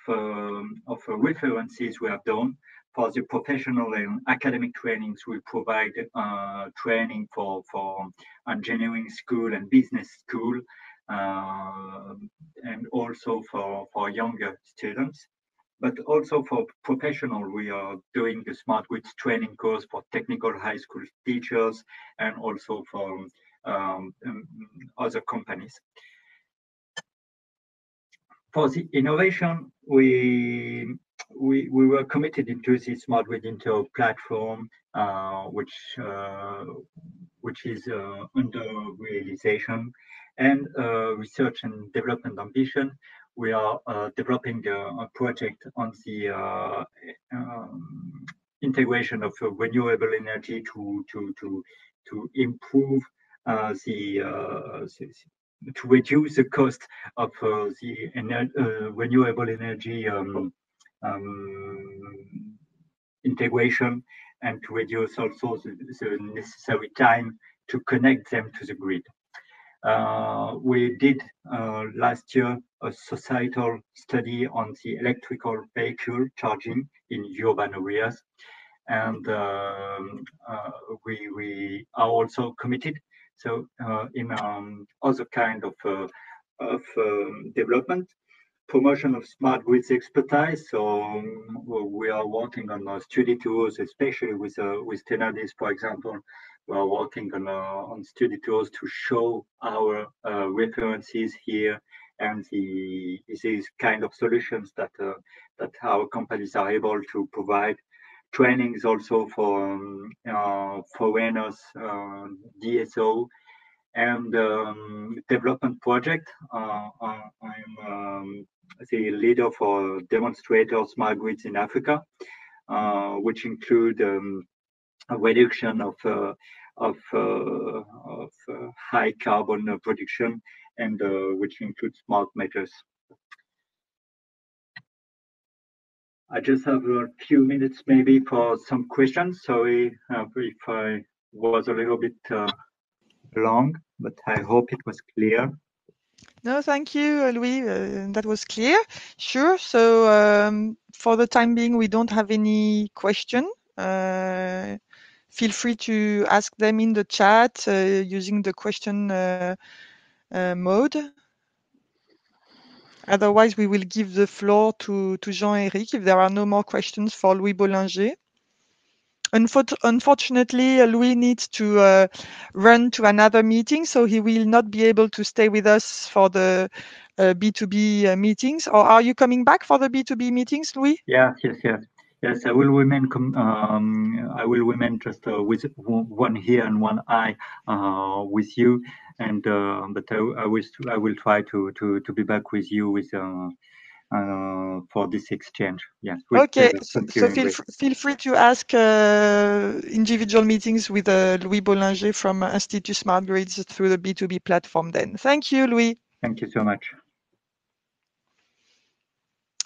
references we have done. For the professional and academic trainings, we provide training for engineering school and business school, and also for younger students. But also for professional, we are doing the smart grids training course for technical high school teachers and also for other companies. For the innovation, we were committed into the smart grid Inter platform, which is under realization, and research and development ambition. We are developing a project on the integration of renewable energy to improve to reduce the cost of the renewable energy integration, and to reduce also the necessary time to connect them to the grid. We did last year a societal study on the electrical vehicle charging in urban areas, and we are also committed. So in other kind of development, promotion of smart grids expertise. So we are working on study tours, especially with Tenerrdis, for example. We are working on study tours to show our references here and these kind of solutions that our companies are able to provide. Trainings also for foreigners, DSO, and development project. I'm the leader for demonstrator smart grids in Africa, which include a reduction of high carbon production, and which includes smart meters. I just have a few minutes maybe for some questions. Sorry if I was a little bit long, but I hope it was clear. No, thank you, Louis. That was clear. Sure. So for the time being, we don't have any question. Feel free to ask them in the chat using the question mode. Otherwise, we will give the floor to Jean-Éric if there are no more questions for Louis Bollinger. Unfortunately, Louis needs to run to another meeting, so he will not be able to stay with us for the B2B meetings. Or are you coming back for the B2B meetings, Louis? Yes. I will remain. I will remain just with one ear and one eye with you, and but I will try to be back with you with. For this exchange, yes. Okay, so feel free to ask individual meetings with Louis Bollinger from Institut Smart Grids through the B2B platform then. Thank you, Louis. Thank you so much.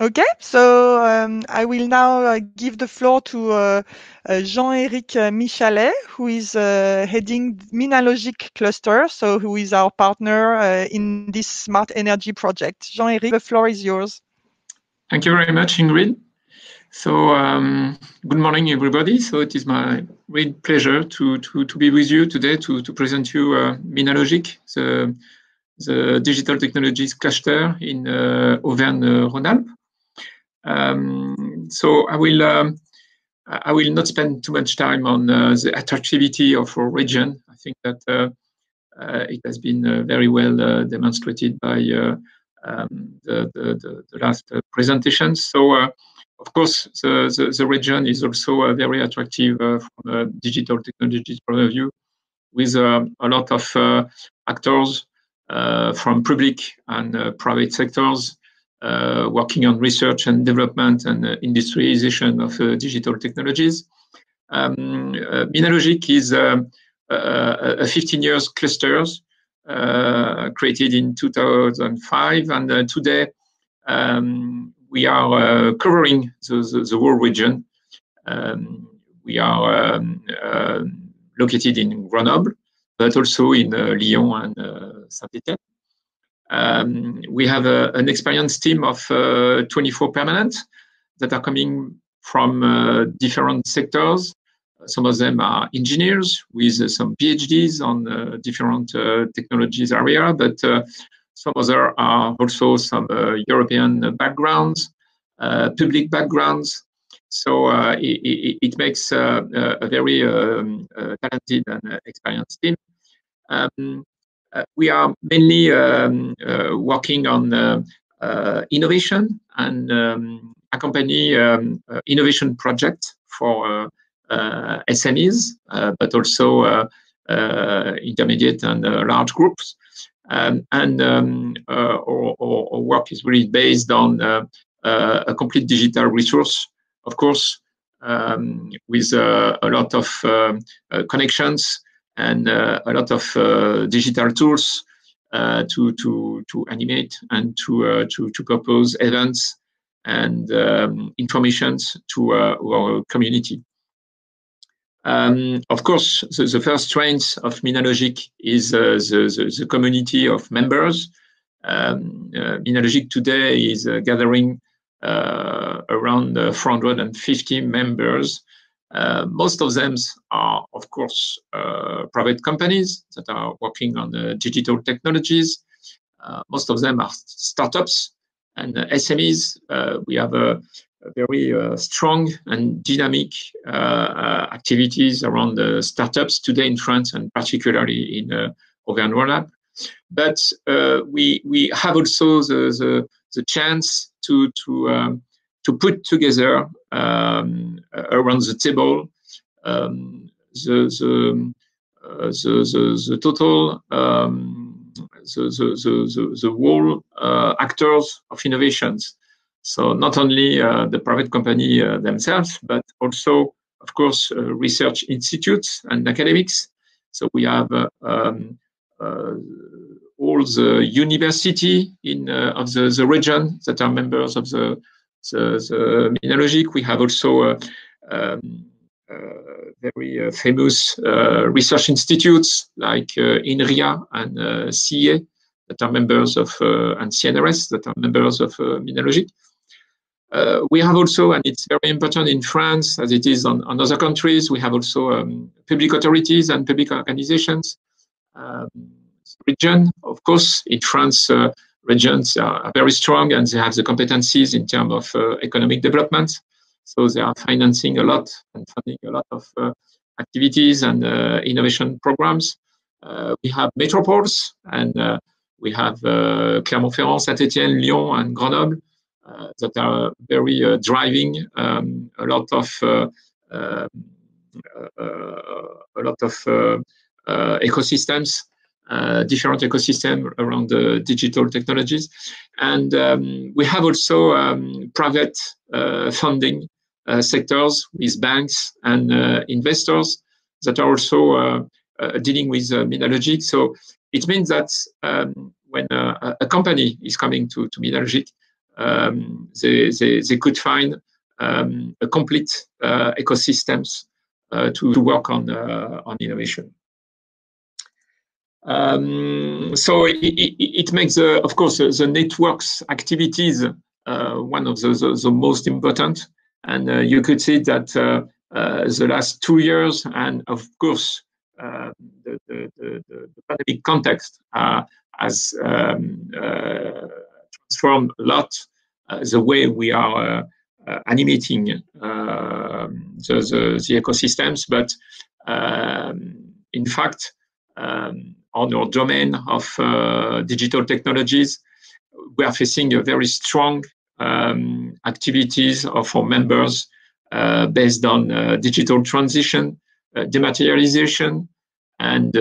Okay, so I will now give the floor to Jean-Éric Michalet, who is heading Minalogic cluster, so who is our partner in this smart energy project. Jean-Éric, the floor is yours. Thank you very much, Ingrid. So good morning, everybody. So it is my great pleasure to be with you today to present you Minalogic, the digital technologies cluster in Auvergne-Rhône-Alpes. So I will not spend too much time on the attractivity of our region. I think that it has been very well demonstrated by the last presentations. So of course, the region is also very attractive from a digital technologies point of view, with a lot of actors from public and private sectors working on research and development and industrialization of digital technologies. Minalogic is a 15 years clusters created in 2005, and today we are covering the whole region. We are located in Grenoble, but also in Lyon and Saint-Étienne. We have an experienced team of 24 permanent that are coming from different sectors. Some of them are engineers with some PhDs on different technologies area, but some other are also some European backgrounds, public backgrounds. So it makes a very talented and experienced team. We are mainly working on innovation and accompany innovation projects for SMEs, but also intermediate and large groups. And our work is really based on a complete digital resource, of course, with a lot of connections and a lot of digital tools to animate and to propose events and informations to our community. Of course, the first strength of Minalogic is the community of members. Minalogic today is gathering around 450 members. Most of them are, of course, private companies that are working on digital technologies. Most of them are startups and SMEs. We have a very strong and dynamic activities around the startups today in France and particularly in Auvergne-Rhône-Alpes. But we have also the chance to put together around the table the total the whole actors of innovations. So not only the private company themselves, but also, of course, research institutes and academics. So we have all the university of the region that are members of the Minalogic. We have also very famous research institutes like INRIA and CIE that are members of, and CNRS that are members of Minalogic. We have also, and it's very important in France as it is on other countries, we have also public authorities and public organizations. Region, of course, in France, regions are very strong and they have the competencies in terms of economic development. So they are financing a lot and funding a lot of activities and innovation programs. We have metropoles and we have Clermont-Ferrand, Saint-Étienne, Lyon, and Grenoble that are very driving a lot of ecosystems. Different ecosystem around the digital technologies. And we have also private funding sectors with banks and investors that are also dealing with Minalogic. So it means that when a company is coming to Minalogic, they could find a complete ecosystems to work on innovation. So it makes, of course, the networks activities one of the most important. And you could see that the last 2 years, and of course, the pandemic context has transformed a lot the way we are animating the ecosystems. But in fact, on our domain of digital technologies, we are facing a very strong activities of our members based on digital transition, dematerialization, and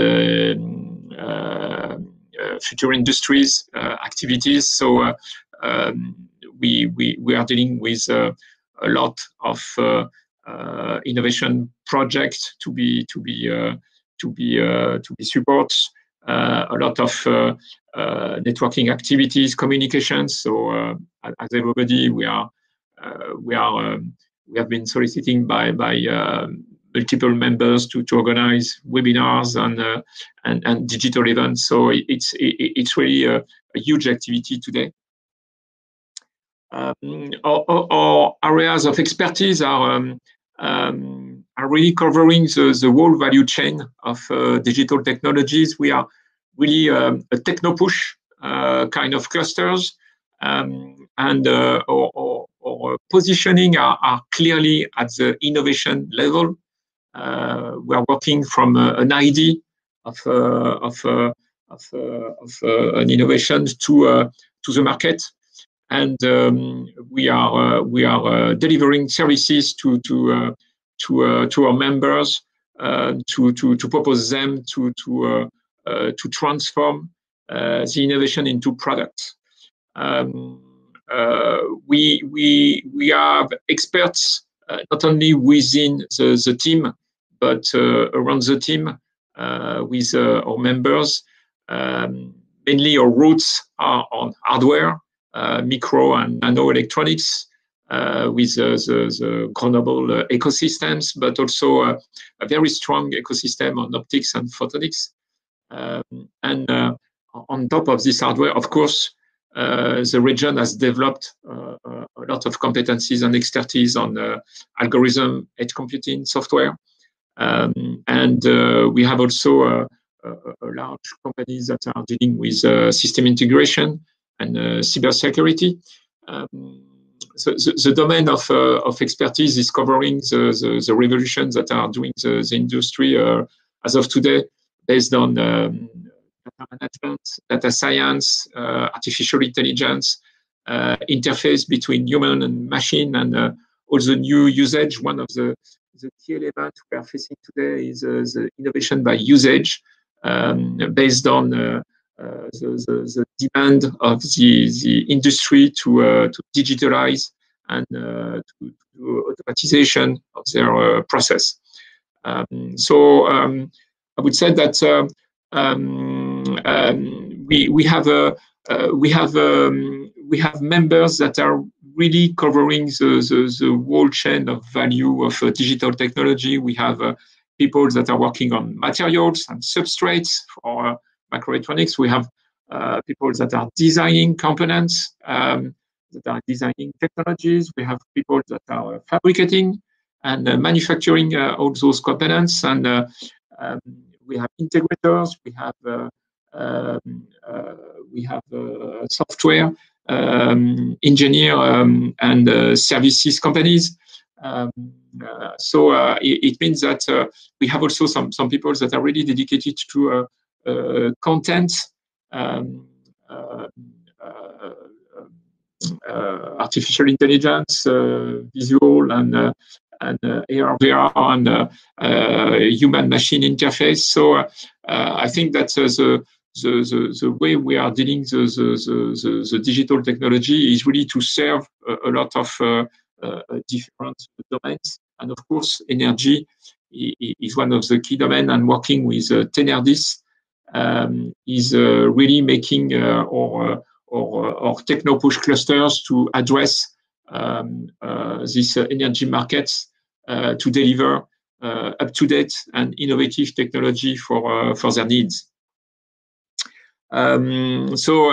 future industries activities. So we are dealing with a lot of innovation projects to be supported, a lot of networking activities, communications. So as everybody, we have been soliciting by multiple members to organize webinars and digital events. So it's really a huge activity today. Our areas of expertise are really covering the whole value chain of digital technologies. We are really a techno push kind of clusters, and our positioning are clearly at the innovation level. We are working from an idea of an innovation to the market, and we are delivering services to our members to propose them to transform the innovation into products. We have experts not only within the team, but around the team with our members. Mainly our roots are on hardware, micro and nano electronics, with the Grenoble ecosystems, but also a very strong ecosystem on optics and photonics. And on top of this hardware, of course, the region has developed a lot of competencies and expertise on algorithm, edge computing, software. And we have also large companies that are dealing with system integration and cybersecurity. So the domain of expertise is covering the revolutions that are doing the industry as of today, based on data management, data science, artificial intelligence, interface between human and machine, and also new usage. One of the key elements we are facing today is the innovation by usage, based on the demand of the industry to digitalize and to do automatization of their process. So I would say that we have members that are really covering the whole chain of value of digital technology. We have people that are working on materials and substrates for microelectronics. We have people that are designing components, that are designing technologies. We have people that are fabricating and manufacturing all those components. And we have integrators. We have software engineer and services companies. So it means that we have also some people that are really dedicated to content, artificial intelligence, visual and AR, VR, and human-machine interface. So I think that the way we are dealing the digital technology is really to serve a lot of different domains. And of course, energy is one of the key domains, and working with Tenerrdis is really making our techno-push clusters to address these energy markets to deliver up-to-date and innovative technology for their needs. So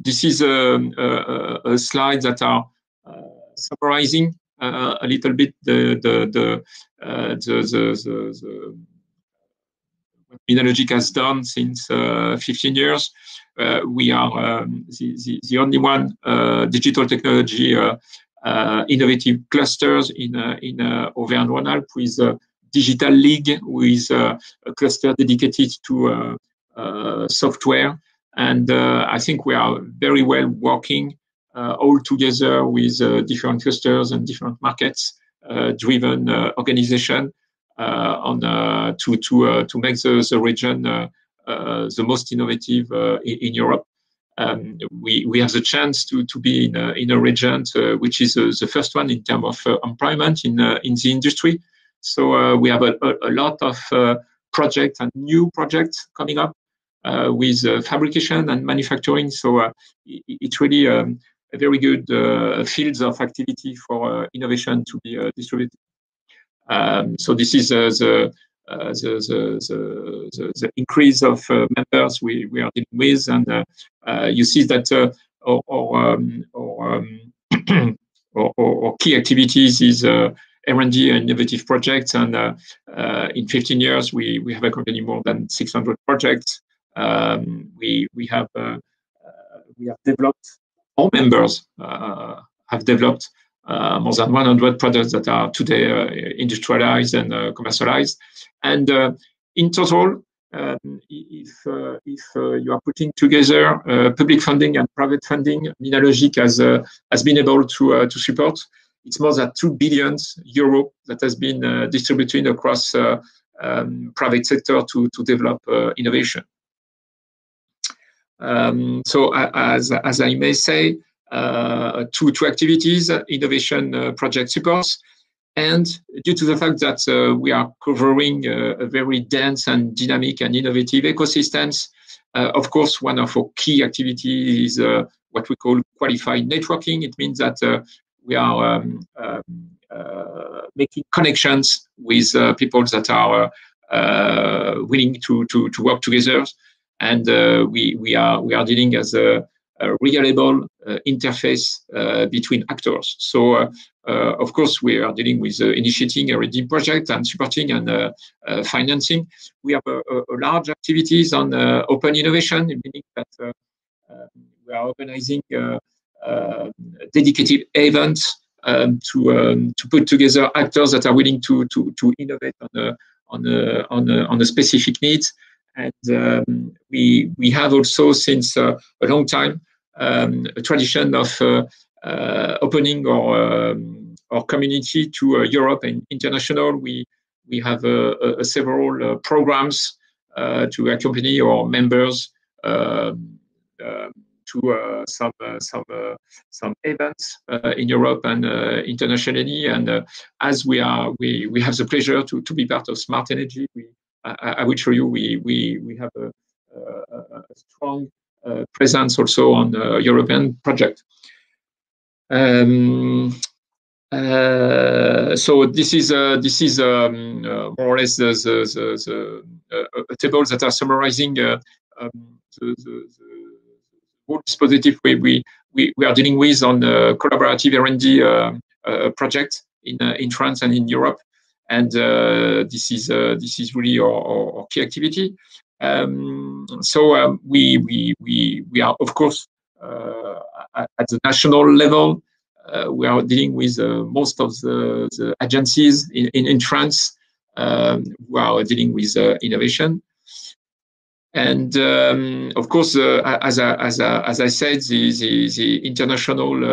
this is a slide that are summarizing a little bit what Minalogic has done since 15 years. We are the only one digital technology innovative clusters in Auvergne-Rhône-Alpes, with Digital League, with a cluster dedicated to software. And I think we are very well working all together with different clusters and different markets driven organization to make the region the most innovative in Europe. we have the chance to be in a region which is the first one in terms of employment in the industry. So we have a lot of projects and new projects coming up with fabrication and manufacturing. So it's really a very good fields of activity for innovation to be distributed. So this is the increase of members we are dealing with, and you see that our key activities is R&D and innovative projects, and in 15 years we have accompanied more than 600 projects. We have developed, all members have developed more than 100 products that are today industrialized and commercialized. And in total, if you are putting together public funding and private funding, Minalogic has been able to support. It's more than 2 billion euro that has been distributed across private sector to develop innovation. So as I may say, two activities, innovation project supports, and due to the fact that we are covering a very dense and dynamic and innovative ecosystems, of course, one of our key activities is what we call qualified networking. It means that we are making connections with people that are willing to work together, and we are dealing as a reliable interface between actors. So, of course, we are dealing with initiating R&D project and supporting and financing. We have a large activities on open innovation, meaning that we are organizing dedicated events to put together actors that are willing to innovate on a specific needs. And we have also since a long time a tradition of opening our community to Europe and international. We have several programs to accompany our members to some events in Europe and internationally. And as we have the pleasure to be part of SmartEnergy, I will show you we have a strong presence also on the European project. So this is more or less the tables that are summarizing the dispositive we are dealing with on the collaborative R&D project in France and in Europe. And this is really our key activity. So we are, of course, at the national level. We are dealing with most of the agencies in France who are dealing with innovation. And of course, as I said, the international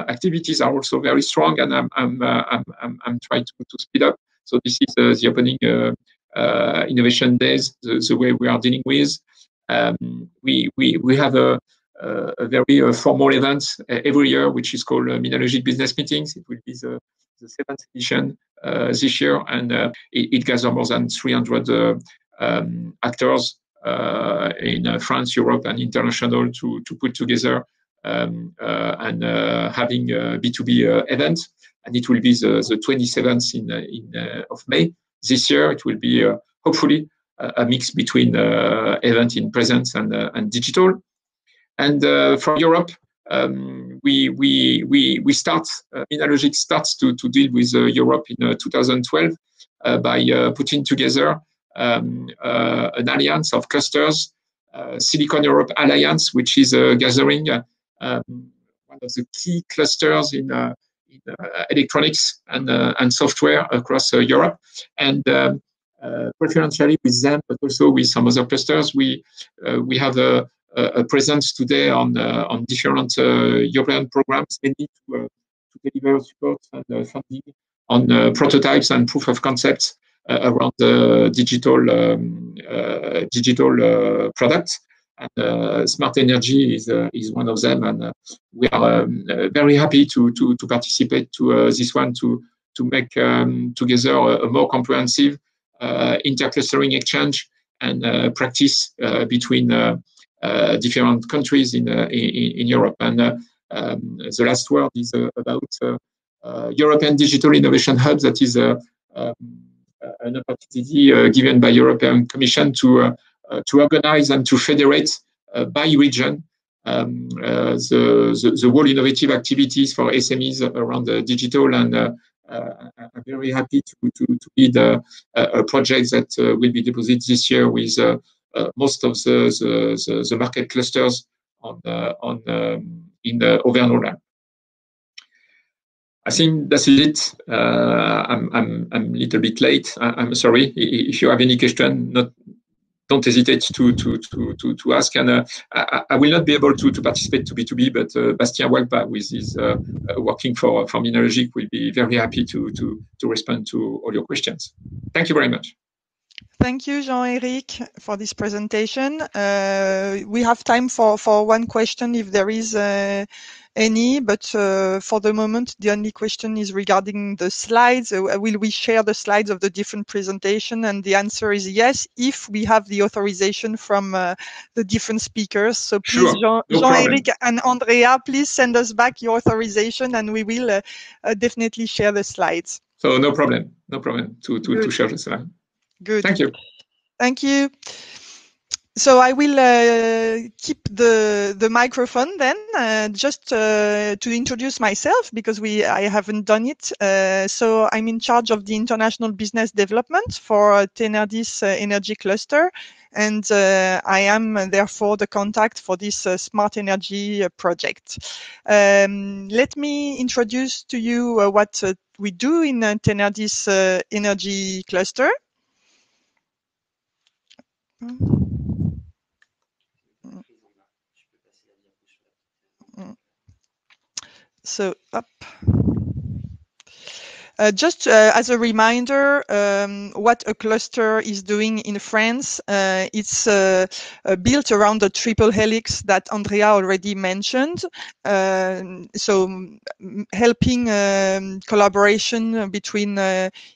activities are also very strong, and I'm trying to speed up. So this is the opening innovation days, the way we are dealing with. We have a very formal event every year, which is called Minalogic Business Meetings. It will be the 7th edition this year, and it gathers more than 300 actors in France, Europe, and international to put together and having a B2B event. And it will be the 27th of May. This year, it will be hopefully a mix between event in presence and digital. And for Europe, we start, Minalogic starts to deal with Europe in 2012 by putting together an alliance of clusters, Silicon Europe Alliance, which is gathering one of the key clusters in electronics and software across Europe, and preferentially with them, but also with some other clusters. We have a presence today on different European programs, mainly to deliver support and funding on prototypes and proof of concepts around the digital products. And SmartEnergy is one of them, and we are very happy to participate to this one to make together a more comprehensive interclustering exchange and practice between different countries in Europe. And the last word is about European Digital Innovation Hub. That is an opportunity given by European Commission to organize and to federate by region the whole innovative activities for SMEs around the digital. And I'm very happy to lead a project that will be deposited this year with most of the market clusters in Auvergne-Rhône-Alpes. I think that's it. I'm a little bit late. I'm sorry. If you have any question, don't hesitate to ask. And I will not be able to participate to B2B, but Bastien Walpa, with his working for Minalogic, will be very happy to respond to all your questions. Thank you very much. Thank you, Jean-Eric, for this presentation. We have time for one question if there is any, but for the moment, the only question is regarding the slides. Will we share the slides of the different presentation? And the answer is yes, if we have the authorization from the different speakers. So please, sure, Jean-Eric and Andrea, please send us back your authorization and we will definitely share the slides. So no problem to share the slide. Good. Thank you. Thank you. So I will keep the microphone then, just to introduce myself because I haven't done it. So I'm in charge of the international business development for Tenerrdis Energy Cluster, and I am therefore the contact for this SmartEnergy project. Let me introduce to you what we do in Tenerrdis Energy Cluster. So up. Just as a reminder, what a cluster is doing in France, it's built around the triple helix that Andrea already mentioned. So helping collaboration between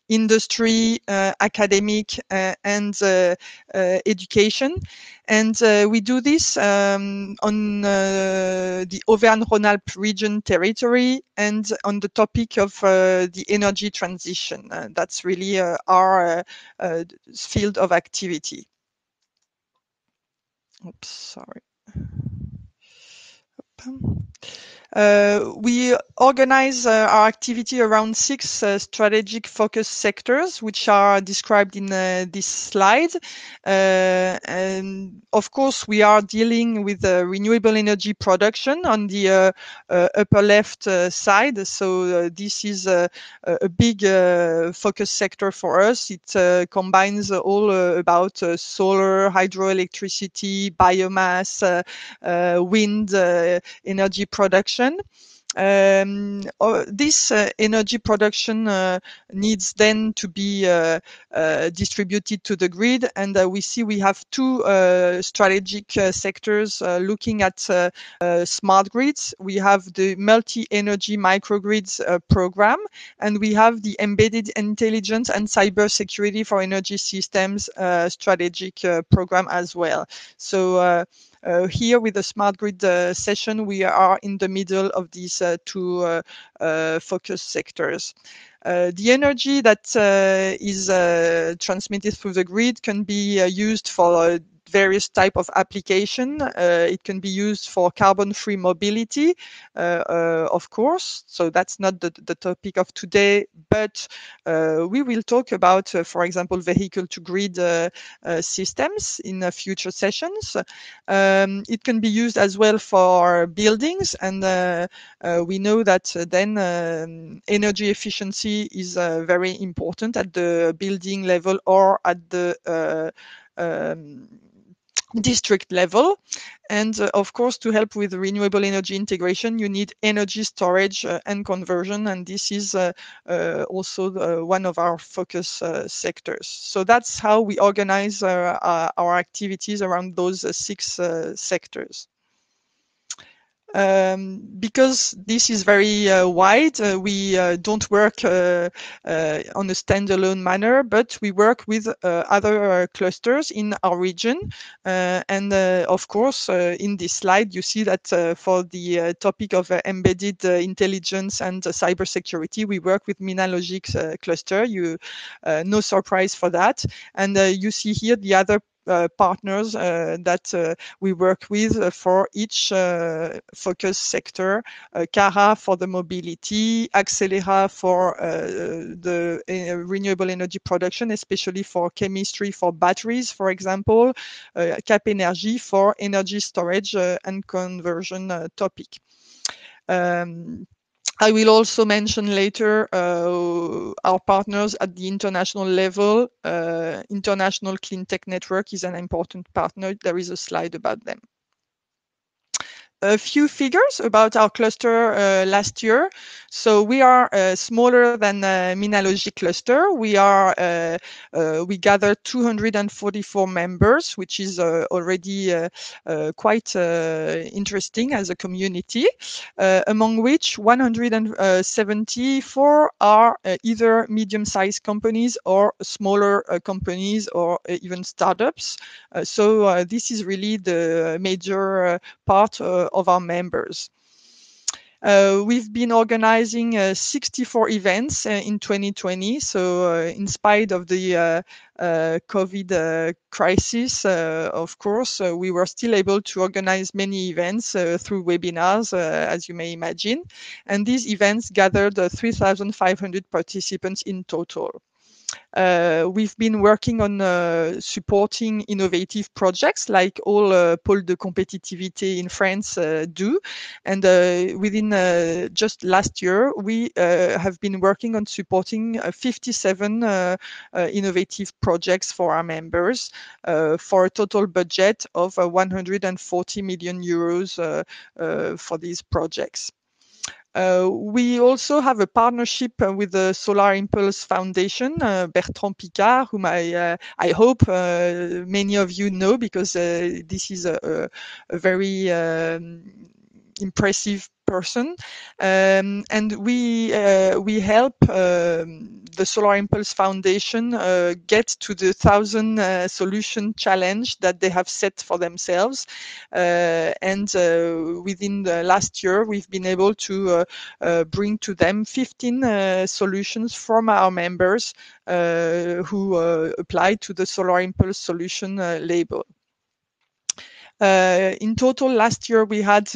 industry, academic, and education. And we do this on the Auvergne-Rhône-Alpes region territory and on the topic of the energy transition. That's really our field of activity. Oops, sorry. We organize our activity around 6 strategic focus sectors, which are described in this slide. And of course, we are dealing with renewable energy production on the upper left side. So this is a big focus sector for us. It combines all about solar, hydroelectricity, biomass, wind, energy production. This energy production needs then to be distributed to the grid, and we see we have 2 strategic sectors looking at smart grids. We have the multi-energy microgrids program, and we have the embedded intelligence and cybersecurity for energy systems strategic program as well. So here with the smart grid session, we are in the middle of these 2 focus sectors. The energy that is transmitted through the grid can be used for various type of application. It can be used for carbon-free mobility, of course. So that's not the topic of today, but we will talk about, for example, vehicle-to-grid systems in future sessions. It can be used as well for buildings, and we know that then energy efficiency is very important at the building level or at the district level. And of course, to help with renewable energy integration, you need energy storage and conversion. And this is also one of our focus sectors. So that's how we organize our activities around those 6 sectors. Because this is very wide, we don't work on a standalone manner, but we work with other clusters in our region. And of course, in this slide, you see that for the topic of embedded intelligence and cybersecurity, we work with Minalogic's cluster. No surprise for that. And you see here the other partners that we work with for each focus sector. Cara for the mobility, Accelera for the renewable energy production, especially for chemistry for batteries, for example, CapEnergie for energy storage and conversion topic. I will also mention later our partners at the international level. International Cleantech Network is an important partner. There is a slide about them. A few figures about our cluster last year. So we are smaller than Minalogic cluster. We gathered 244 members, which is already quite interesting as a community, among which 174 are either medium-sized companies or smaller companies or even startups. So this is really the major part of our members. We've been organizing 64 events in 2020. So in spite of the COVID crisis, of course, we were still able to organize many events through webinars, as you may imagine. And these events gathered 3,500 participants in total. We've been working on supporting innovative projects like all pôles de compétitivité in France do. And within just last year, we have been working on supporting 57 innovative projects for our members for a total budget of 140 million euros for these projects. We also have a partnership with the Solar Impulse Foundation, Bertrand Picard, whom I hope many of you know, because this is a very impressive person, and we help the Solar Impulse Foundation get to the 1,000 solution challenge that they have set for themselves. And within the last year, we've been able to bring to them 15 solutions from our members who applied to the Solar Impulse Solution label. In total, last year we had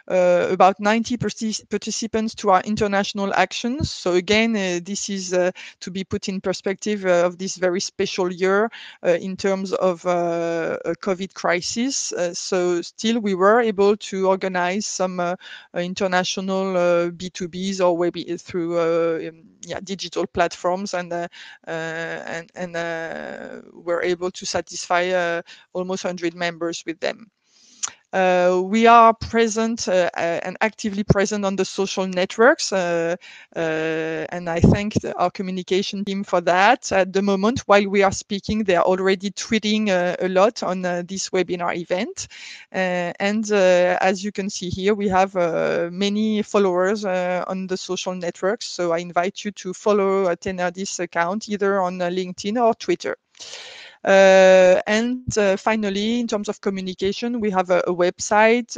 about 90 participants to our international actions. So again, this is to be put in perspective of this very special year in terms of a COVID crisis. So still we were able to organize some international B2Bs or through digital platforms, and we're able to satisfy almost 100 members with them. We are present and actively present on the social networks, and I thank our communication team for that. At the moment, while we are speaking, they are already tweeting a lot on this webinar event. And as you can see here, we have many followers on the social networks. So I invite you to follow a Tenerrdis account either on LinkedIn or Twitter. And finally, in terms of communication, we have a website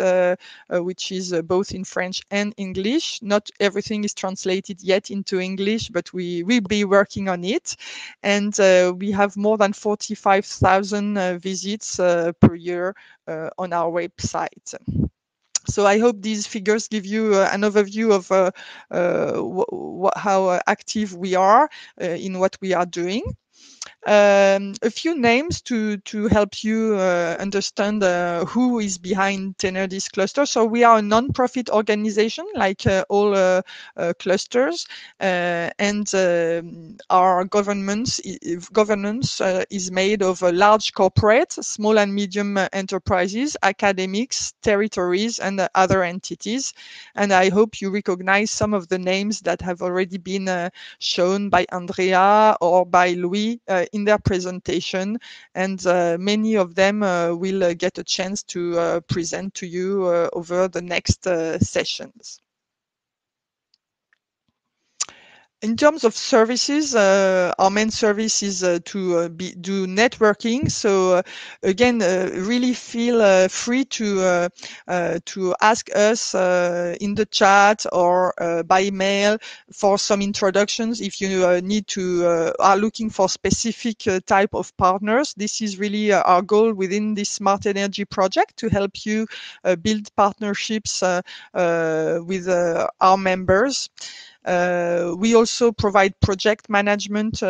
which is both in French and English. Not everything is translated yet into English, but we will be working on it. And we have more than 45,000 visits per year on our website. So I hope these figures give you an overview of how active we are in what we are doing. A few names to help you understand who is behind Tenerrdis cluster. So we are a non-profit organization, like all clusters, and our governance is made of large corporates, small and medium enterprises, academics, territories, and other entities. And I hope you recognize some of the names that have already been shown by Andrea or by Louis in their presentation, and many of them will get a chance to present to you over the next sessions. In terms of services, our main service is to do networking. So again, really feel free to ask us in the chat or by mail for some introductions. If you need to are looking for specific type of partners, this is really our goal within this SmartEnergy project, to help you build partnerships with our members. We also provide project management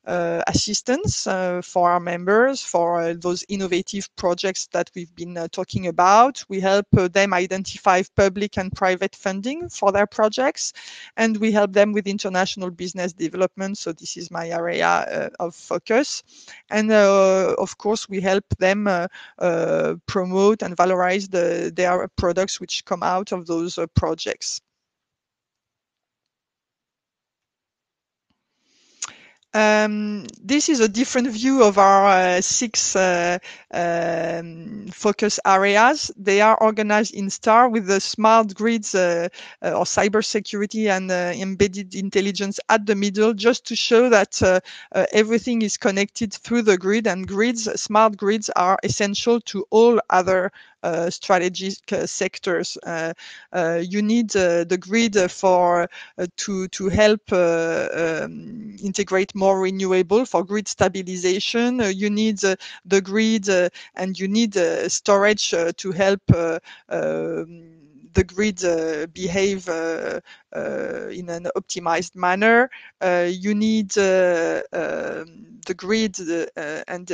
assistance for our members for those innovative projects that we've been talking about. We help them identify public and private funding for their projects, and we help them with international business development. So this is my area of focus. And of course, we help them promote and valorize their products which come out of those projects. This is a different view of our 6 focus areas. They are organized in STAR with the smart grids or cybersecurity and embedded intelligence at the middle, just to show that everything is connected through the grid, and smart grids are essential to all other strategic sectors. You need the grid for to help integrate more renewable for grid stabilization. You need the grid and you need storage to help the grid behave in an optimized manner. You need the grid and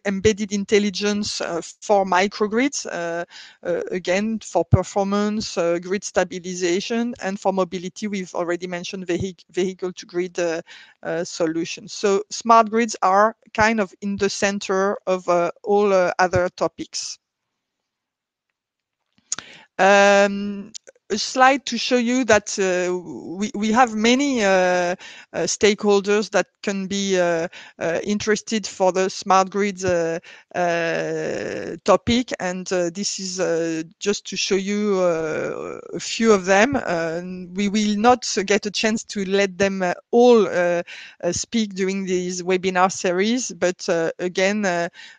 embedded intelligence for microgrids, again for performance, grid stabilization, and for mobility. We've already mentioned vehicle to grid solutions. So smart grids are kind of in the center of all other topics. A slide to show you that we have many stakeholders that can be interested for the smart grids topic, and this is just to show you a few of them. We will not get a chance to let them all speak during this webinar series, but again,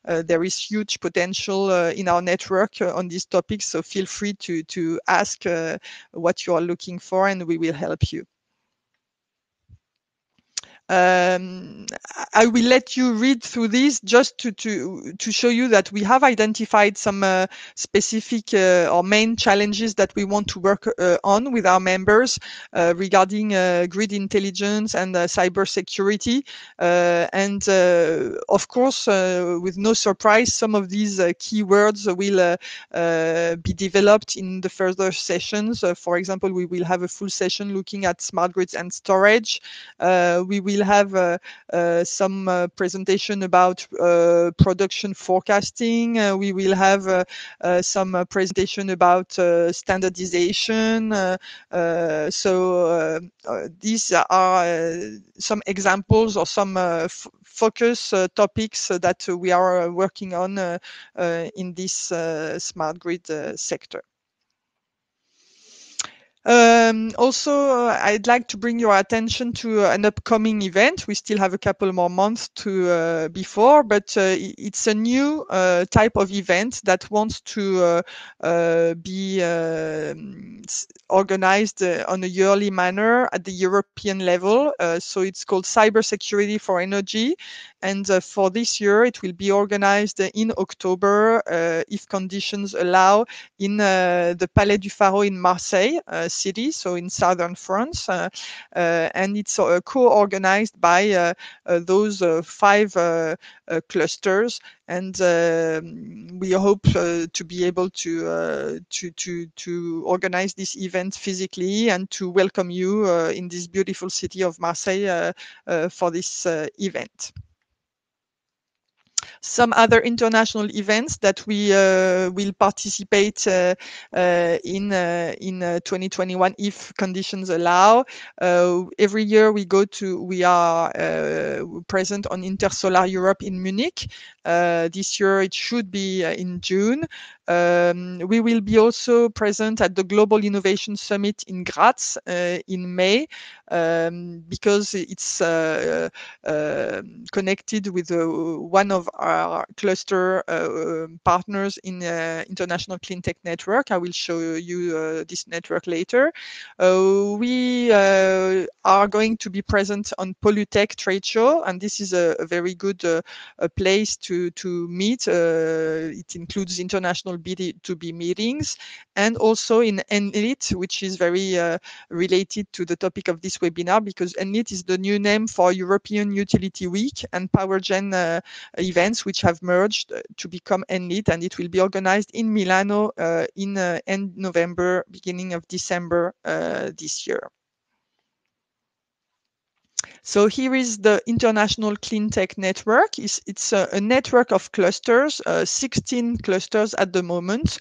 there is huge potential in our network on these topics, so feel free to ask what you are looking for, and we will help you. I will let you read through this just to show you that we have identified some specific or main challenges that we want to work on with our members regarding grid intelligence and cybersecurity. And of course, with no surprise, some of these keywords will be developed in the further sessions. For example, we will have a full session looking at smart grids and storage. We will have some presentation about production forecasting. We will have some presentation about standardization. So these are some examples or some focus topics that we are working on in this smart grid sector. Also, I'd like to bring your attention to an upcoming event. We still have a couple more months to before, but it's a new type of event that wants to be organized on a yearly manner at the European level. So it's called Cybersecurity for Energy. And for this year, it will be organized in October, if conditions allow, in the Palais du Pharo in Marseille. city, so in southern France, and it's co-organized by those 5 clusters. And we hope to be able to organize this event physically and to welcome you in this beautiful city of Marseille for this event. Some other international events that we will participate in 2021 if conditions allow. Every year we are present on Intersolar Europe in Munich. This year it should be in June. We will be also present at the Global Innovation Summit in Graz in May, because it's connected with one of our cluster partners in International Cleantech Network. I will show you this network later. We are going to be present on Polytech trade show, and this is a very good place to meet. It includes international B2B meetings, and also in ENLIT, which is very related to the topic of this webinar, because ENLIT is the new name for European Utility Week and Power Gen events, which have merged to become ENLIT, and it will be organized in Milano in end November, beginning of December this year. So here is the International Cleantech Network. It's a network of clusters, 16 clusters at the moment.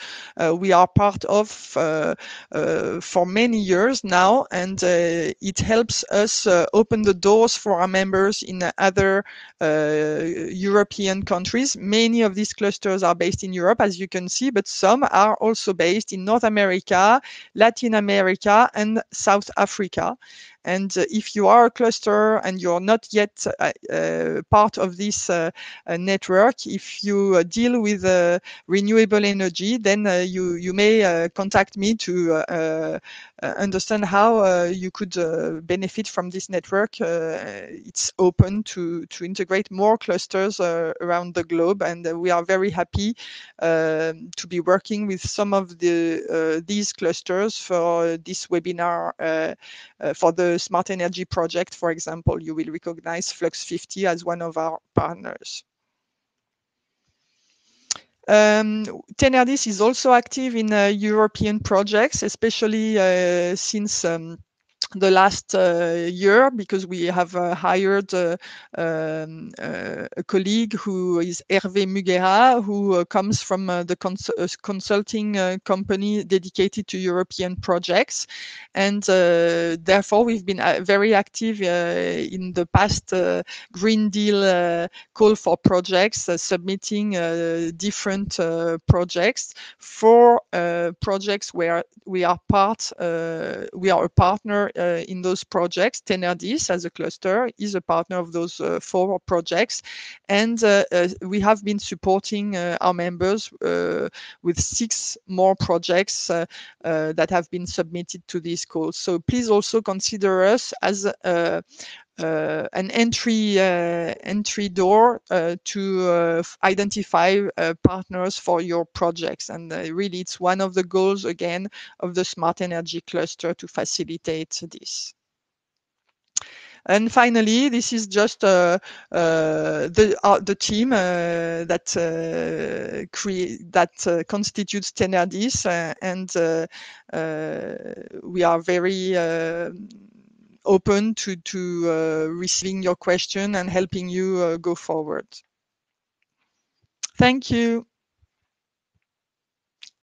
We are part of for many years now, and it helps us open the doors for our members in other European countries. Many of these clusters are based in Europe, as you can see, but some are also based in North America, Latin America, and South Africa. And if you are a cluster and you're not yet part of this network, if you deal with renewable energy, then you may contact me to understand how you could benefit from this network. It's open to integrate more clusters around the globe, and we are very happy to be working with some of these clusters for this webinar. For the SmartEnergy project, for example, you will recognize Flux 50 as one of our partners. Tenerrdis is also active in European projects, especially since the last year, because we have hired a colleague who is Hervé Muguera, who comes from the consulting company dedicated to European projects. And therefore, we've been very active in the past Green Deal call for projects, submitting different projects for projects where we are a partner in those projects. Tenerrdis, as a cluster, is a partner of those 4 projects, and we have been supporting our members with 6 more projects that have been submitted to this call. So please also consider us as an entry door to identify partners for your projects, and really it's one of the goals again of the SmartEnergy cluster to facilitate this. And finally, this is just the team that constitutes Tenerrdis, and we are very open to receiving your question and helping you go forward. Thank you.